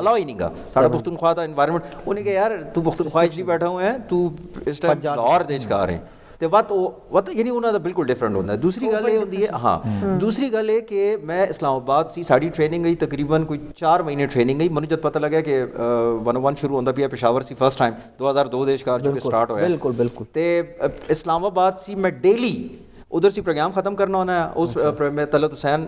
ਅਲਾਓ ਹੀ ਨਹੀਂਗਾ ਸਾਡਾ ਪੁਖਤੂਨਖਵਾ ਦਾ ਇਨਵਾਇਰਨਮੈਂਟ। ਉਹਨੇ ਕਿਹਾ ਯਾਰ ਤੂੰ ਪੁਖਤੂਨਖਵਾ 'ਚ ਨਹੀਂ ਬੈਠਾ ਹੋਇਆ ਹੈ, ਤੂੰ ਇਸ ਟਾਈਮ ਲਾਹੌਰ ਦੇ ਸ਼ਿਕਾਰ ਹੈ ਤੇ ਵਤ ਯਾਨੀ ਉਹਨਾਂ ਦਾ ਬਿਲਕੁਲ ਡਿਫਰੈਂਟ ਹੁੰਦਾ। ਦੂਸਰੀ ਗੱਲ ਇਹ ਹੁੰਦੀ ਹੈ ਹਾਂ, ਦੂਸਰੀ ਗੱਲ ਇਹ ਕਿ ਮੈਂ ਇਸਲਾਮਾਬਾਦ ਸੀ, ਸਾਡੀ ਟ੍ਰੇਨਿੰਗ ਗਈ ਤਕਰੀਬਨ ਕੋਈ 4 ਮਹੀਨੇ ਟ੍ਰੇਨਿੰਗ ਗਈ। ਮੈਨੂੰ ਜਦ ਪਤਾ ਲੱਗਿਆ ਕਿ 101 ਸ਼ੁਰੂ ਹੁੰਦਾ ਪਿਆ, ਪੇਸ਼ਾਵਰ ਸੀ ਫਸਟ ਟਾਈਮ 2002 ਦੇ ਸ਼ਿਕਾਰ ਚੁੱਕੇ ਸਟਾਰਟ ਹੋਇਆ ਬਿਲਕੁਲ ਤੇ ਇਸਲਾਮਾਬਾਦ ਸੀ ਮੈਂ ਡੇਲੀ ਉਧਰ ਸੀ ਪ੍ਰੋਗਰਾਮ ਖਤਮ ਕਰਨਾ ਹੋਣਾ ਹੈ। ਉਸ ਮੈਂ ਤਲਤ ਹੁਸੈਨ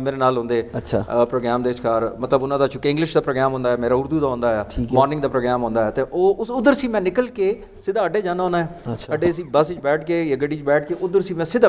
ਮੇਰੇ ਨਾਲ ਹੁੰਦੇ ਪ੍ਰੋਗਰਾਮ ਦੇ ਸ਼ਿਕਾਰ, ਮਤਲਬ ਉਹਨਾਂ ਦਾ ਚੁੱਕੇ ਇੰਗਲਿਸ਼ ਦਾ ਪ੍ਰੋਗਰਾਮ ਹੁੰਦਾ ਹੈ, ਮੇਰਾ ਉਰਦੂ ਦਾ ਹੁੰਦਾ ਹੈ, ਮਾਰਨਿੰਗ ਦਾ ਪ੍ਰੋਗਰਾਮ ਹੁੰਦਾ ਹੈ ਤੇ ਉਹ ਉਸ ਉਧਰ ਸੀ ਮੈਂ ਨਿਕਲ ਕੇ ਸਿੱਧਾ ਅੱਡੇ ਜਾਣਾ ਹੋਣਾ ਹੈ। ਅੱਡੇ ਸੀ ਬੱਸ 'ਚ ਬੈਠ ਕੇ ਜਾਂ ਗੱਡੀ 'ਚ ਬੈਠ ਕੇ ਉਧਰ ਸੀ ਮੈਂ ਸਿੱਧਾ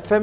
FM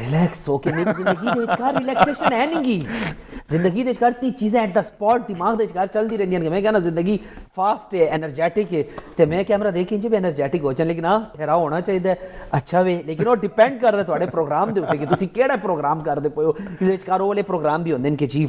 ਰਿਲੈਕਸ ਹੋ ਕੇ ਮੇਰੀ ਜ਼ਿੰਦਗੀ ਦੇ ਵਿਚਕਾਰ ਰਿਲੈਕਸੇਸ਼ਨ ਹੈ ਨਹੀਂ ਗੀ ਜ਼ਿੰਦਗੀ ਦੇ ਵਿਚਕਾਰ ਤੀ ਚੀਜ਼ਾਂ ਐਟ ਦਾ ਸਪੌਟ ਦਿਮਾਗ ਦੇ ਵਿਚਕਾਰ ਚੱਲਦੀ ਰਹਿੰਦੀਆਂ ਨੇ ਮੈਂ ਕਹਿੰਦਾ ਜ਼ਿੰਦਗੀ ਫਾਸਟ ਹੈ ਐਨਰਜੈਟਿਕ ਹੈ ਤੇ ਮੈਂ ਕੈਮਰਾ ਦੇਖ ਕੇ ਇੰਜ ਵੀ ਐਨਰਜੈਟਿਕ ਹੋ ਜਾਣ ਲੇਕਿਨ ਹਾਂ ਠਹਿਰਾਓ ਹੋਣਾ ਚਾਹੀਦਾ ਅੱਛਾ ਵੇ ਲੇਕਿਨ ਉਹ ਡਿਪੈਂਡ ਕਰਦਾ ਤੁਹਾਡੇ ਪ੍ਰੋਗਰਾਮ ਦੇ ਉੱਤੇ ਕਿ ਤੁਸੀਂ ਕਿਹੜਾ ਪ੍ਰੋਗਰਾਮ ਕਰਦੇ ਪਏ ਹੋ ਜਿਹਦੇ ਵਿਚਕਾਰ ਉਹ ਵਾਲੇ ਪ੍ਰੋਗਰਾਮ ਵੀ ਹੁੰਦੇ ਨੇ ਕਿ ਜੀ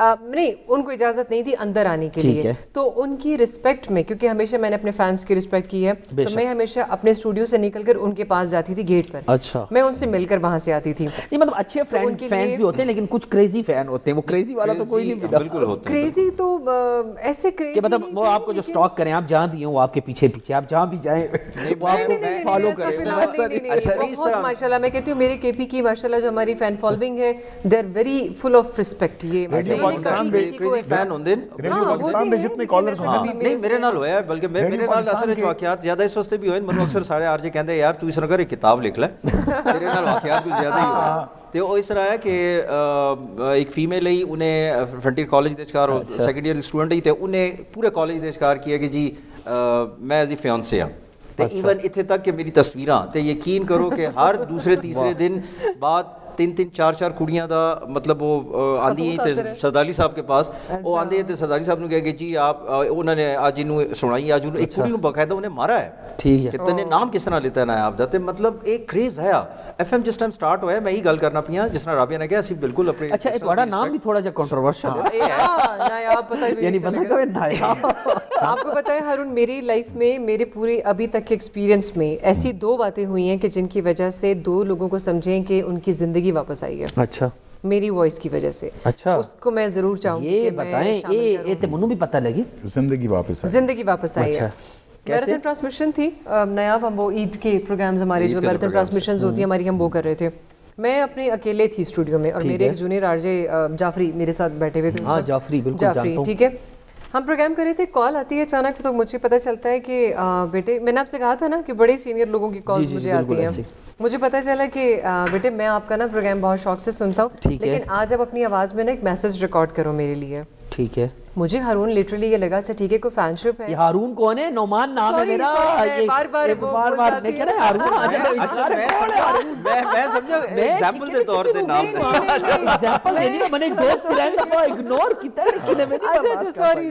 نہیں ان کو اجازت نہیں تھی اندر آنے کے لیے, تو ان کی رسپیکٹ میں, کیونکہ ہمیشہ میں نے اپنے فینس کی رسپیکٹ کی ہے, تو میں ہمیشہ اپنے اسٹوڈیو سے نکل کر ان کے پاس جاتی تھی گیٹ پر. اچھا, میں ان سے مل کر وہاں سے آتی تھی. نہیں مطلب اچھے فینس بھی ہوتے ہیں لیکن کچھ کریزی فین ہوتے ہیں, وہ کریزی والا تو کوئی نہیں. بالکل ہوتا ہے کریزی تو ایسے کریزی کہ مطلب وہ آپ کو جو اسٹاک کریں, آپ جہاں بھی ہیں وہ آپ کے پیچھے پیچھے, آپ جہاں بھی جائیں وہ آپ کو فالو کریں. بہت ماشاءاللہ, میں کہتی ہوں میرے کے پی کی ماشاءاللہ جو ہماری فین فالوئنگ ہے, they are very full of respect. یہ فین ہوندے جتنے کالرز نہیں میرے نال ہویا ہے, بلکہ میرے نال اثر واقعات زیادہ اس واسطے بھی ہوئے. منو اکثر سارے آر جے کہندے یار تو اس طرح کر ایک کتاب لکھ لے, تیرے نال واقعات کچھ زیادہ ہی ہوئے. تو وہ اس طرح ہے کہ ایک فیمیل ہی انہیں فرنٹیئر کالج دے چکار سیکنڈ ایئر دی اسٹوڈنٹ ہی, تے انہیں پورے کالج دے چکار کیا کہ جی میں ایز دی فیانسے ہاں. تے ایون اتنے تک کہ میری تصویراں, تے یقین کرو کہ ہر دوسرے تیسرے دن بعد 3-4 کڑیاں دا مطلب وہ آندی ہیں تے سرداری صاحب کے پاس, وہ آندے ہیں تے سرداری صاحب نے کہا کہ جی آپ انہوں نے آج انہوں سنائی, آج انہوں ایک کڑی نوں باقاعدہ انہیں مارا ہے. ٹھیک ہے, کہ تنے نام کس طرح لیتا ہے نا آپ دا, مطلب ایک کریز ہے. ایف ایم جس ٹائم سٹارٹ ہوا ہے, میں ہی گل کرنا پیا جس طرح رابعہ نے کہا اسی بالکل اپنے. اچھا تھوڑا نام بھی تھوڑا سا کنٹروورشل ہے, نایاب, پتہ ہی یعنی بندہ کہ نایاب. آپ کو پتہ ہے ہارون, میری لائف میں میرے پورے ابھی تک کے ایکسپیرینس میں ایسی 2 باتیں ہوئی ہیں کہ جن کی وجہ سے 2 لوگوں کو سمجھیں کہ ان کی زندگی واپس آئی ہے. اچھا, میری وائس کی وجہ سے. اچھا, اس کو میں ضرور چاہوں گی کہ بتائیں, یہ تے منو بھی پتہ لگی زندگی واپس آئی ہے. میراتھن ٹرانسمیشن تھی نیاب, ہم وہ عید کے پروگرامز ہمارے جو میراتھن ٹرانسمیشنز ہوتی ہیں ہماری, ہم وہ کر رہے تھے. میں اپنے اکیلے تھی اسٹوڈیو میں, اور میرے ایک جونیئر آر جے جعفری میرے ساتھ بیٹھے ہوئے تھے. ہاں جعفری, بالکل جعفری, ٹھیک ہے. ہم پروگرام کر رہے تھے, کال آتی ہے اچانک, تو مجھے پتہ چلتا ہے کہ بیٹے, میں نے آپ سے کہا تھا نا کہ بڑے سینئر لوگوں کی کالز مجھے آتی ہیں. مجھے پتہ چلا کہ بیٹے میں آپ کا نا پروگرام بہت شوق سے سنتا ہوں, لیکن آج آپ اپنی آواز میں نا ایک میسج ریکارڈ کرو میرے لیے. ٹھیک ہے. مجھے ہارون لٹرلی یہ لگا اچھا ٹھیک ہے کوئی فین شپ ہے. یہ ہارون کون ہے؟ نعمان نام ہے میرا. بار بار میں کہہ رہا ہارون. اچھا میں سمجھا ایگزامپل دے طور تے نام ایگزامپل دے نہیں, میں نے ایک دوست فرینڈ کو اگنور کیتا ہے. اچھا سوری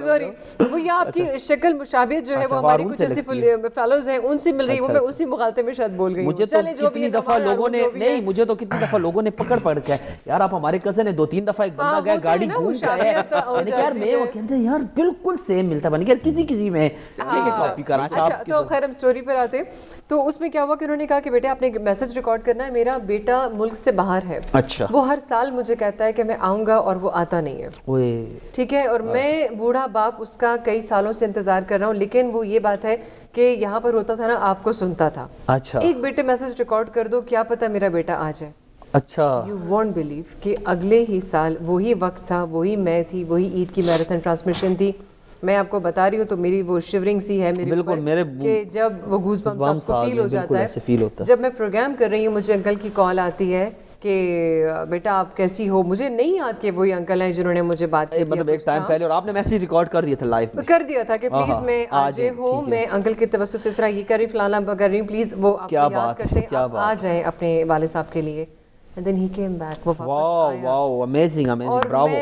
وہ یہ آپ کی شکل مشابہت جو ہے وہ ہماری کچھ ایسی فیلوز ہیں ان سے مل رہی ہے, وہ میں اسی مغالطے میں شاید بول گئی ہوں. چلے جو بھی دفعہ لوگوں نے, نہیں مجھے تو کتنی دفعہ لوگوں نے پکڑ کے یار آپ ہمارے کزن ہیں, 2-3 دفعہ ایک بندہ گیا گاڑی گھوم کے آیا, یار میں وہ کہتے ہیں یار بالکل سیم ملتا بن گیا کسی میں کاپی کرا. اچھا تو خیر ہم اسٹوری پر آتے, تو اس میں کیا ہوا کہ انہوں نے کہا کہ بیٹے آپ نے میسج ریکارڈ کرنا ہے, میرا بیٹا ملک سے باہر ہے. اچھا, وہ ہر سال مجھے کہتا ہے کہ میں آؤں گا اور وہ آتا نہیں ہے. ٹھیک ہے, اور میں بوڑھا باپ اس کا کئی سالوں سے انتظار کر رہا ہوں, لیکن وہ یہ بات ہے کہ یہاں پر ہوتا تھا نا آپ کو سنتا تھا. اچھا, ایک بیٹے میسج ریکارڈ کر دو, کیا پتہ میرا بیٹا آ جائے. اچھا, یو وونٹ بلیو کہ اگلے ہی سال وہی وقت تھا, وہی میں تھی, وہی عید کی میراتھن ٹرانسمیشن تھی. میں آپ کو بتا رہی ہوں تو میری وہ شیورنگ سی ہے میرے اوپر کہ جب وہ گوز بمپس آپ کو فیل ہو جاتا ہے. جب میں پروگرام کر رہی ہوں مجھے انکل کی کال آتی ہے کہ بیٹا آپ کیسی ہو. مجھے نہیں یاد کہ وہی انکل ہیں جنہوں نے مجھے بات کی مطلب ایک ٹائم پہلے, اور آپ نے میسج ریکارڈ کر دیا تھا لائیو میں, کر دیا تھا کہ پلیز میں آج ہوں, میں انکل کی توسط سے اس طرح یہ کر رہی فلانا کر رہی ہوں, پلیز وہ آپ کو یاد کرتے ہیں, آپ آ جائیں اپنے والد صاحب کے لیے. And then he came back, وہ واپس آیا. واو امیزنگ, براوو.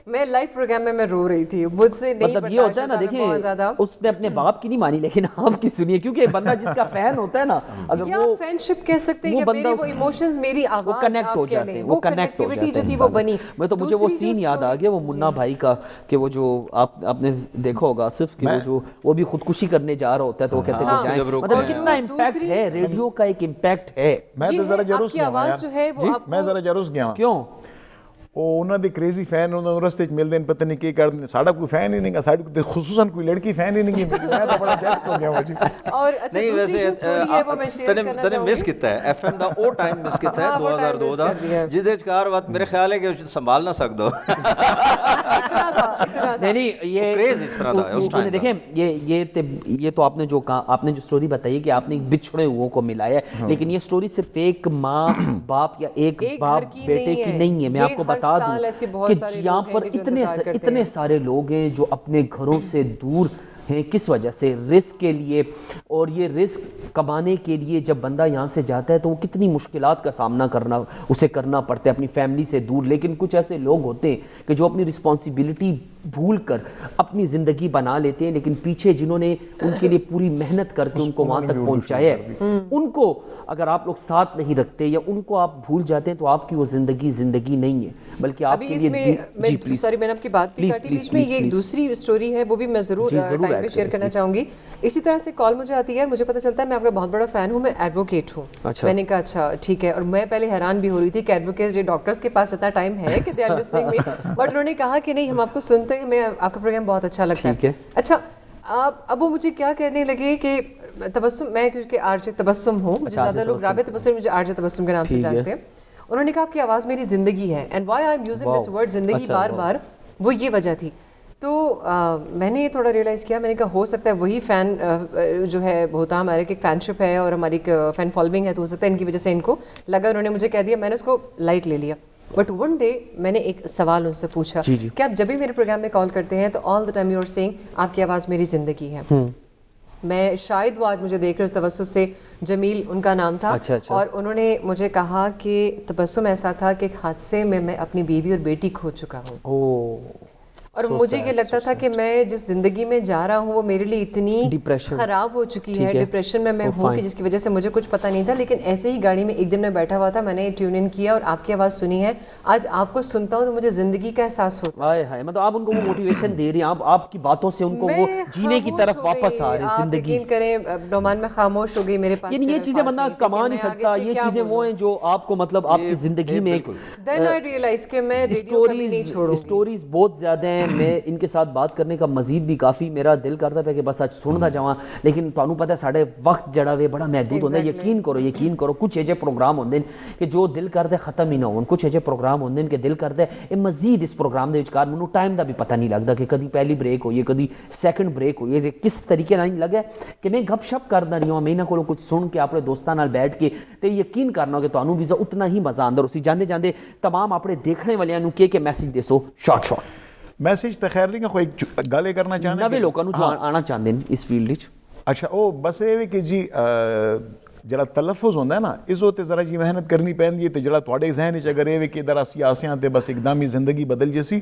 میں لائیو پروگرام میں رو رہی تھی, مجھ سے نہیں مطلب یہ ہوتا ہے نا, دیکھیں اس نے اپنے باپ کی نہیں مانی لیکن آپ کی سنیے, کیونکہ بندہ جس کا فین ہوتا ہے نا, اگر یا فین شپ کہہ سکتے ہیں, میری وہ ایموشنز, میری آواز, وہ کنیکٹ ہو جاتے ہیں, وہ کنیکٹ ہو جاتے ہیں. جو تھی وہ بنی. میں تو مجھے وہ سین یاد آ گیا وہ منا بھائی کا, کہ وہ جو آپ نے دیکھا ہوگا صرف کہ وہ بھی خودکشی کرنے جا رہا ہوتا ہے, تو وہ کہتے ہیں جائیں, مطلب کتنا امپیکٹ ہے ریڈیو کا, ایک امپیکٹ ہے. میں تو ذرا جروس کی آواز جو ہے وہ میں ذرا جروس گیا. کیوں؟ وہ انہوں نے کریزی فین انہوں نے رستے ملتے ہیں, پتہ نہیں کیا کر دیں, ساڑا کوئی فین ہی نہیں گا, ساڑی خصوصاً کوئی لڑکی فین ہی نہیں گی. میں تو بڑا جیکس ہو گیا ہوں جی. اور نہیں ویسے تنے مس کیتا ہے ایف ایم دا او ٹائم مس کیتا ہے 2002 دا, جس دے چکار وقت میرے خیال ہے کہ سنبھال نہ سکدو. نہیں یہ کریز اس طرح دا ہے اس ٹائم. دیکھیں یہ تو آپ نے جو کہا, آپ نے جو سٹوری بتائی کہ آپ نے بچھڑے ہوئے کو ملایا ہے, لیکن یہ سٹوری صرف ایک ماں باپ یا ایک باپ بیٹے کی نہیں ہے. میں آپ کو بتا دوں کہ یہاں پر اتنے سارے لوگ ہیں جو اپنے گھروں سے دور ہیں, کس وجہ سے؟ رزق کے لیے. اور یہ رزق کمانے کے لیے جب بندہ یہاں سے جاتا ہے تو وہ کتنی مشکلات کا سامنا کرنا پڑتا ہے اپنی فیملی سے دور. لیکن کچھ ایسے لوگ ہوتے ہیں کہ جو اپنی رسپانسبلٹی بھول کر اپنی زندگی بنا لیتے ہیں, لیکن پیچھے جنہوں نے ان کے لیے پوری محنت کر کے ان کو وہاں تک پہنچایا ہے, ان کو اگر آپ لوگ ساتھ نہیں رکھتے یا ان کو آپ بھول جاتے ہیں تو آپ کی وہ زندگی نہیں ہے, بلکہ آپ کے لیے سوری میں نے آپ کی بات بھی کاٹی بیچ میں, یہ ایک دوسری اسٹوری ہے وہ بھی میں ضرور ٹائم پہ شیئر کرنا چاہوں گی. اسی طرح سے کال مجھے آتی ہے, مجھے پتہ چلتا ہے میں آپ کا بہت بڑا فین ہوں, میں ایڈوکیٹ ہوں. میں نے کہا اچھا ٹھیک ہے, اور میں پہلے حیران بھی ہو رہی تھی کہ ایڈوکیٹس ڈاکٹرس کے پاس اتنا ٹائم ہے کہ they are listening me, but انہوں نے کہا کہ نہیں ہم آپ کو سنتے ہیں, ہمیں آپ کا پروگرام بہت اچھا لگتا ہے. اچھا اب وہ مجھے کیا کہنے لگے کہ تبسم, میں کیونکہ آر جے تبسم ہوں, مجھے زیادہ لوگ رابع تبسم مجھے آر جے تبسم کے نام سے جانتے ہیں. انہوں نے کہا آپ کی آواز میری زندگی ہے, and why I'm using this word زندگی بار بار, وہ یہ وجہ تھی. تو میں نے تھوڑا ریئلائز کیا, میں نے کہا ہو سکتا ہے وہی فین جو ہے ہوتا ہمارے ایک فین شپ ہے اور ہماری ایک فین فالوئنگ ہے, تو ہو سکتا ہے ان کی وجہ سے ان کو لگا, انہوں نے مجھے کہہ دیا, میں نے اس کو لائٹ لے لیا. بٹ ون ڈے میں نے ایک سوال ان سے پوچھا کہ آپ جب بھی میرے پروگرام میں کال کرتے ہیں تو all the time you are seeing آپ کی آواز میری زندگی ہے. میں شاید وہ آج مجھے دیکھ رہے اس توسط سے, جمیل ان کا نام تھا, اور انہوں نے مجھے کہا کہ تبسم ایسا تھا کہ ایک حادثے میں اپنی بیوی اور بیٹی کھو چکا ہوں, اور مجھے یہ لگتا تھا کہ میں جس زندگی میں جا رہا ہوں وہ میرے لیے اتنی خراب ہو چکی ہے, ڈپریشن میں ہوں کہ جس کی وجہ سے مجھے کچھ پتہ نہیں تھا. لیکن ایسے ہی گاڑی میں ایک دن میں بیٹھا ہوا تھا, میں نے ٹیون ان کیا اور آپ کی آواز سنی ہے, آج آپ کو سنتا ہوں تو مجھے زندگی کا احساس ہوتا ہے. مطلب آپ ان کو وہ موٹیویشن دے رہی ہیں, آپ کی باتوں سے ان کو وہ جینے کی طرف واپس آ رہے ہیں زندگی. آپ یقین کریں نعمان میں خاموش ہو گئی, میرے پاس یہ چیزیں بندہ کما نہیں سکتا, یہ چیزیں وہ ہیں جو آپ کو مطلب آپ کی زندگی میں دین آئی ریئلائز کہ میں ریڈیو کبھی نہیں چھوڑوں گی. اسٹوریز بہت زیادہ ہیں, میں ان کے ساتھ بات کرنے کا مزید بھی کافی میرا دل کرتا ہے کہ بس اج سندا جاواں, لیکن تانوں پتہ ہے ساڈے وقت جڑا وے بڑا محدود ہوندا ہے. یقین کرو کچھ ایجے پروگرام ہوندے کہ جو دل کرتے ختم ہی نہ ہون, کچھ ایجے پروگرام ہوندے کہ دل کرتے اے مزید اس پروگرام دے وچکار مینوں ٹائم دا بھی پتہ نہیں لگدا کہ کدی پہلی بریک ہوئی ہے کدی سیکنڈ بریک ہوئی ہے, کس طریقے نال لگا کہ میں گپ شپ کردا رہی ہوں, میں انہاں کولوں کچھ سن کے اپنے دوستاں نال بیٹھ کے, تے یقین کرنا کہ تانوں بھی اتنا ہی مزہ آندا. اسی جاندے جاندے تمام اپنے دیکھنے والیاں نوں کہ میسج دیسو شارٹ میسج تو خیر نہیں, کوئی گل کرنا چاہنا نویں لوکاں نوں جو آنا چاہندے ہیں اس فیلڈ وچ. اچھا او بس یہ کہ جی جڑا تلفظ ہوتا ہے نا, اس ہوتے ذرا جی محنت کرنی پہنتی ہے. تو جڑا تھوڑے ذہن چ اگر یہ کہ ادھر اسی آسیاں تے بس ایک دم ہی زندگی بدل جیسی,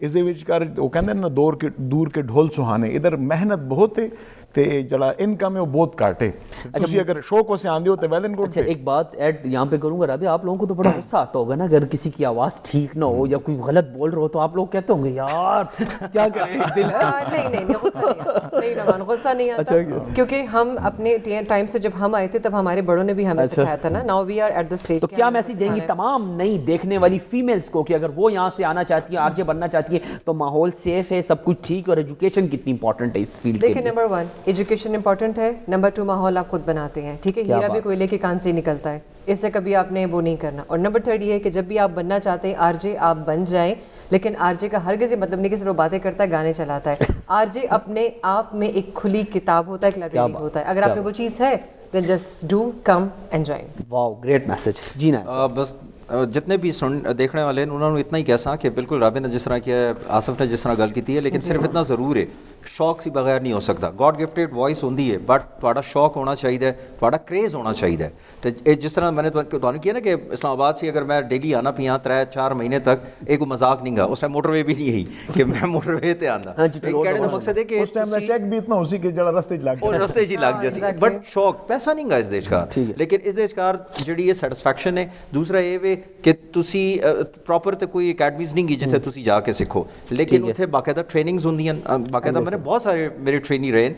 اس دے وچکار وہ کہندے نا دور کے ڈھول سہانے, ادھر محنت بہت ہے تے جڑا انکم ہے وہ بہت کاٹ ہے. تسی اگر شوق سے آندے ہو تو ویل اینڈ گڈ. اچھا ایک بات ایڈ یہاں پہ کروں گا رابعہ, آپ لوگوں کو تو بڑا غصہ آتا ہوگا نا اگر کسی کی آواز ٹھیک نہ ہو یا کوئی غلط بول رہا ہو, تو آپ لوگ کہتے ہوں گے یار کیا کریں دل. نہیں غصہ نہیں آتا, کیونکہ ہم اپنے ٹائم سے جب ہم آئے تھے تب ہمارے بڑوں نے بھی ہمیں سکھایا تھا نا. Now we are at the stage. تو کیا میسج دیں گی تمام نئی دیکھنے والی فیمیلز کو کہ اگر وہ یہاں سے آنا چاہتی ہیں, آر جے بننا چاہتی ہیں, تو ماحول سیف ہے, سب کچھ ٹھیک, اور ایجوکیشن کتنی امپورٹنٹ ہے اس فیلڈ کے لیے؟ دیکھیں نمبر 1 ایجوکیشن امپورٹنٹ ہے, نمبر 2 ماحول آپ خود بناتے ہیں, ٹھیک ہے, ہیرا بھی کوئلے کے کان سے ہی نکلتا ہے, اس سے کبھی آپ نے وہ نہیں کرنا. اور نمبر 3 یہ ہے کہ جب بھی آپ بننا چاہتے ہیں آر جے آپ بن جائیں, لیکن آر جے کا ہرگز یہ مطلب نہیں کہ صرف وہ باتیں کرتا ہے گانے چلاتا ہے. آر جے اپنے آپ میں ایک کھلی کتاب ہوتا ہے, ایک لائبریری ہوتا ہے. اگر آپ میں وہ چیز ہے then just do come and join. Wow great message. جی نا بس جتنے بھی دیکھنے والے ہیں انہوں نے اتنا ہی کہسا کہ بالکل رابع نے جس طرح کیا ہے, آصف نے جس طرح گل کی ہے, لیکن صرف اتنا ضرور ہے شوق سے بغیر نہیں ہو سکتا. گاڈ گفٹڈ وائس ہوندی ہے, بٹ تھوڑا شوق ہونا چاہیے, تھوڑا کریز ہونا چاہیے. تو جس طرح میں نے تمہیں کیا نا کہ اسلام آباد سے اگر میں ڈیلی آنا پیا 3-4 مہینے تک, ایک مذاق نہیں گا, اس ٹائم موٹر وے بھی نہیں ہے کہ میں موٹر وے تے آنا. کہنے کا مقصد ہے کہ اس ٹائم میں چیک بھی اتنا اسی کہ جڑا رستے چ لگ اور رستے چ لگ جیسی, بٹ شوق پیسہ نہیں گا اس دیش کا. لیکن اس دیش کا جڑی یہ سیٹسفیکشن ہے. دوسرا یہ وے کہ تسی پراپر تے کوئی اکیڈمیز نہیں گی جتھے تسی جا کے سیکھو, لیکن اتنے باقاعدہ ٹریننگز ہوندیاں. باقاعدہ میں نے بہت سارے میرے ٹرینی رہے,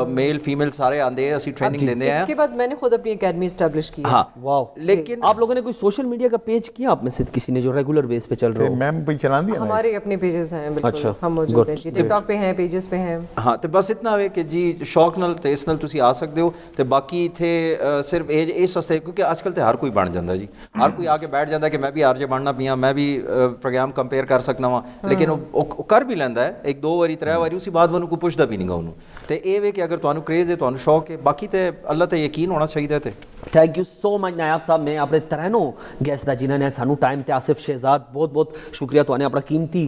میل فیمیل سارے آندے ہیں, اسی ٹریننگ دیندے ہیں. اس کے بعد میں نے خود اپنی اکیڈمی اسٹیبلش کی. ہاں واو. لیکن آپ لوگوں نے کوئی سوشل میڈیا کا پیج کیا آپ میں سے کسی نے جو ریگولر بیس پہ چل رہا ہو؟ میم کوئی چلا دیا ہمارے اپنے پیجز ہیں, بالکل ہم موجود ہیں جی, ٹک ٹاک پہ ہیں, پیجز پہ ہیں. ہاں تو بس اتنا ہے کہ جی شوق نال تے اس نال تسی آ سکتے ہو. تے باقی تھے صرف اس واسطے کیونکہ آج کل تے ہر کوئی بن جاتا جی, ہر کوئی آ کے بیٹھ جاتا ہے کہ میں بھی آر جے بننا پیا, میں بھی پروگرام کمپیئر کر سکنا وا, لیکن وہ کر بھی لینا ہے 1-2 واری 3 واری, اسی بعد وہ کوئی پوچھتا بھی نہیں گا انہوں. تے اے وے کہ اگر تانوں کریز ہے, تانوں شوق ہے, باقی تے اللہ تے یقین ہونا چاہیے. تے ਥੈਂਕ ਯੂ ਸੋ ਮਚ ਨਾਇਬ ਸਾਹਿਬ। ਮੈਂ ਆਪਣੇ ਤਰੈਨੋ ਗੈਸਟ ਦਾ ਜਿਨ੍ਹਾਂ ਨੇ ਸਾਨੂੰ ਟਾਈਮ ਤੇ ਆਸਿਫ ਸ਼ਹਿਜ਼ਾਦ ਬਹੁਤ ਬਹੁਤ ਸ਼ੁਕਰੀਆ ਤੁਹਾਨੇ ਆਪਣਾ ਕੀਮਤੀ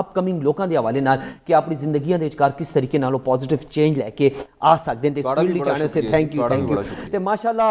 ਅਪਕਮਿੰਗ ਲੋਕਾਂ ਦੇ ਹਵਾਲੇ ਨਾਲ ਕਿ ਆਪਣੀ ਜ਼ਿੰਦਗੀਆਂ ਦੇ ਵਿਚਕਾਰ ਕਿਸ ਤਰੀਕੇ ਨਾਲ ਉਹ ਪੋਜ਼ਿਟਿਵ ਚੇਂਜ ਲੈ ਕੇ ਆ ਸਕਦੇ ਨੇ ਤੇ ਇਸ ਫੀਲਡ ਵਿੱਚ ਆਣੇ ਸੇ ਥੈਂਕ ਯੂ ਤੇ ਮਾਸ਼ਾਅੱਲਾ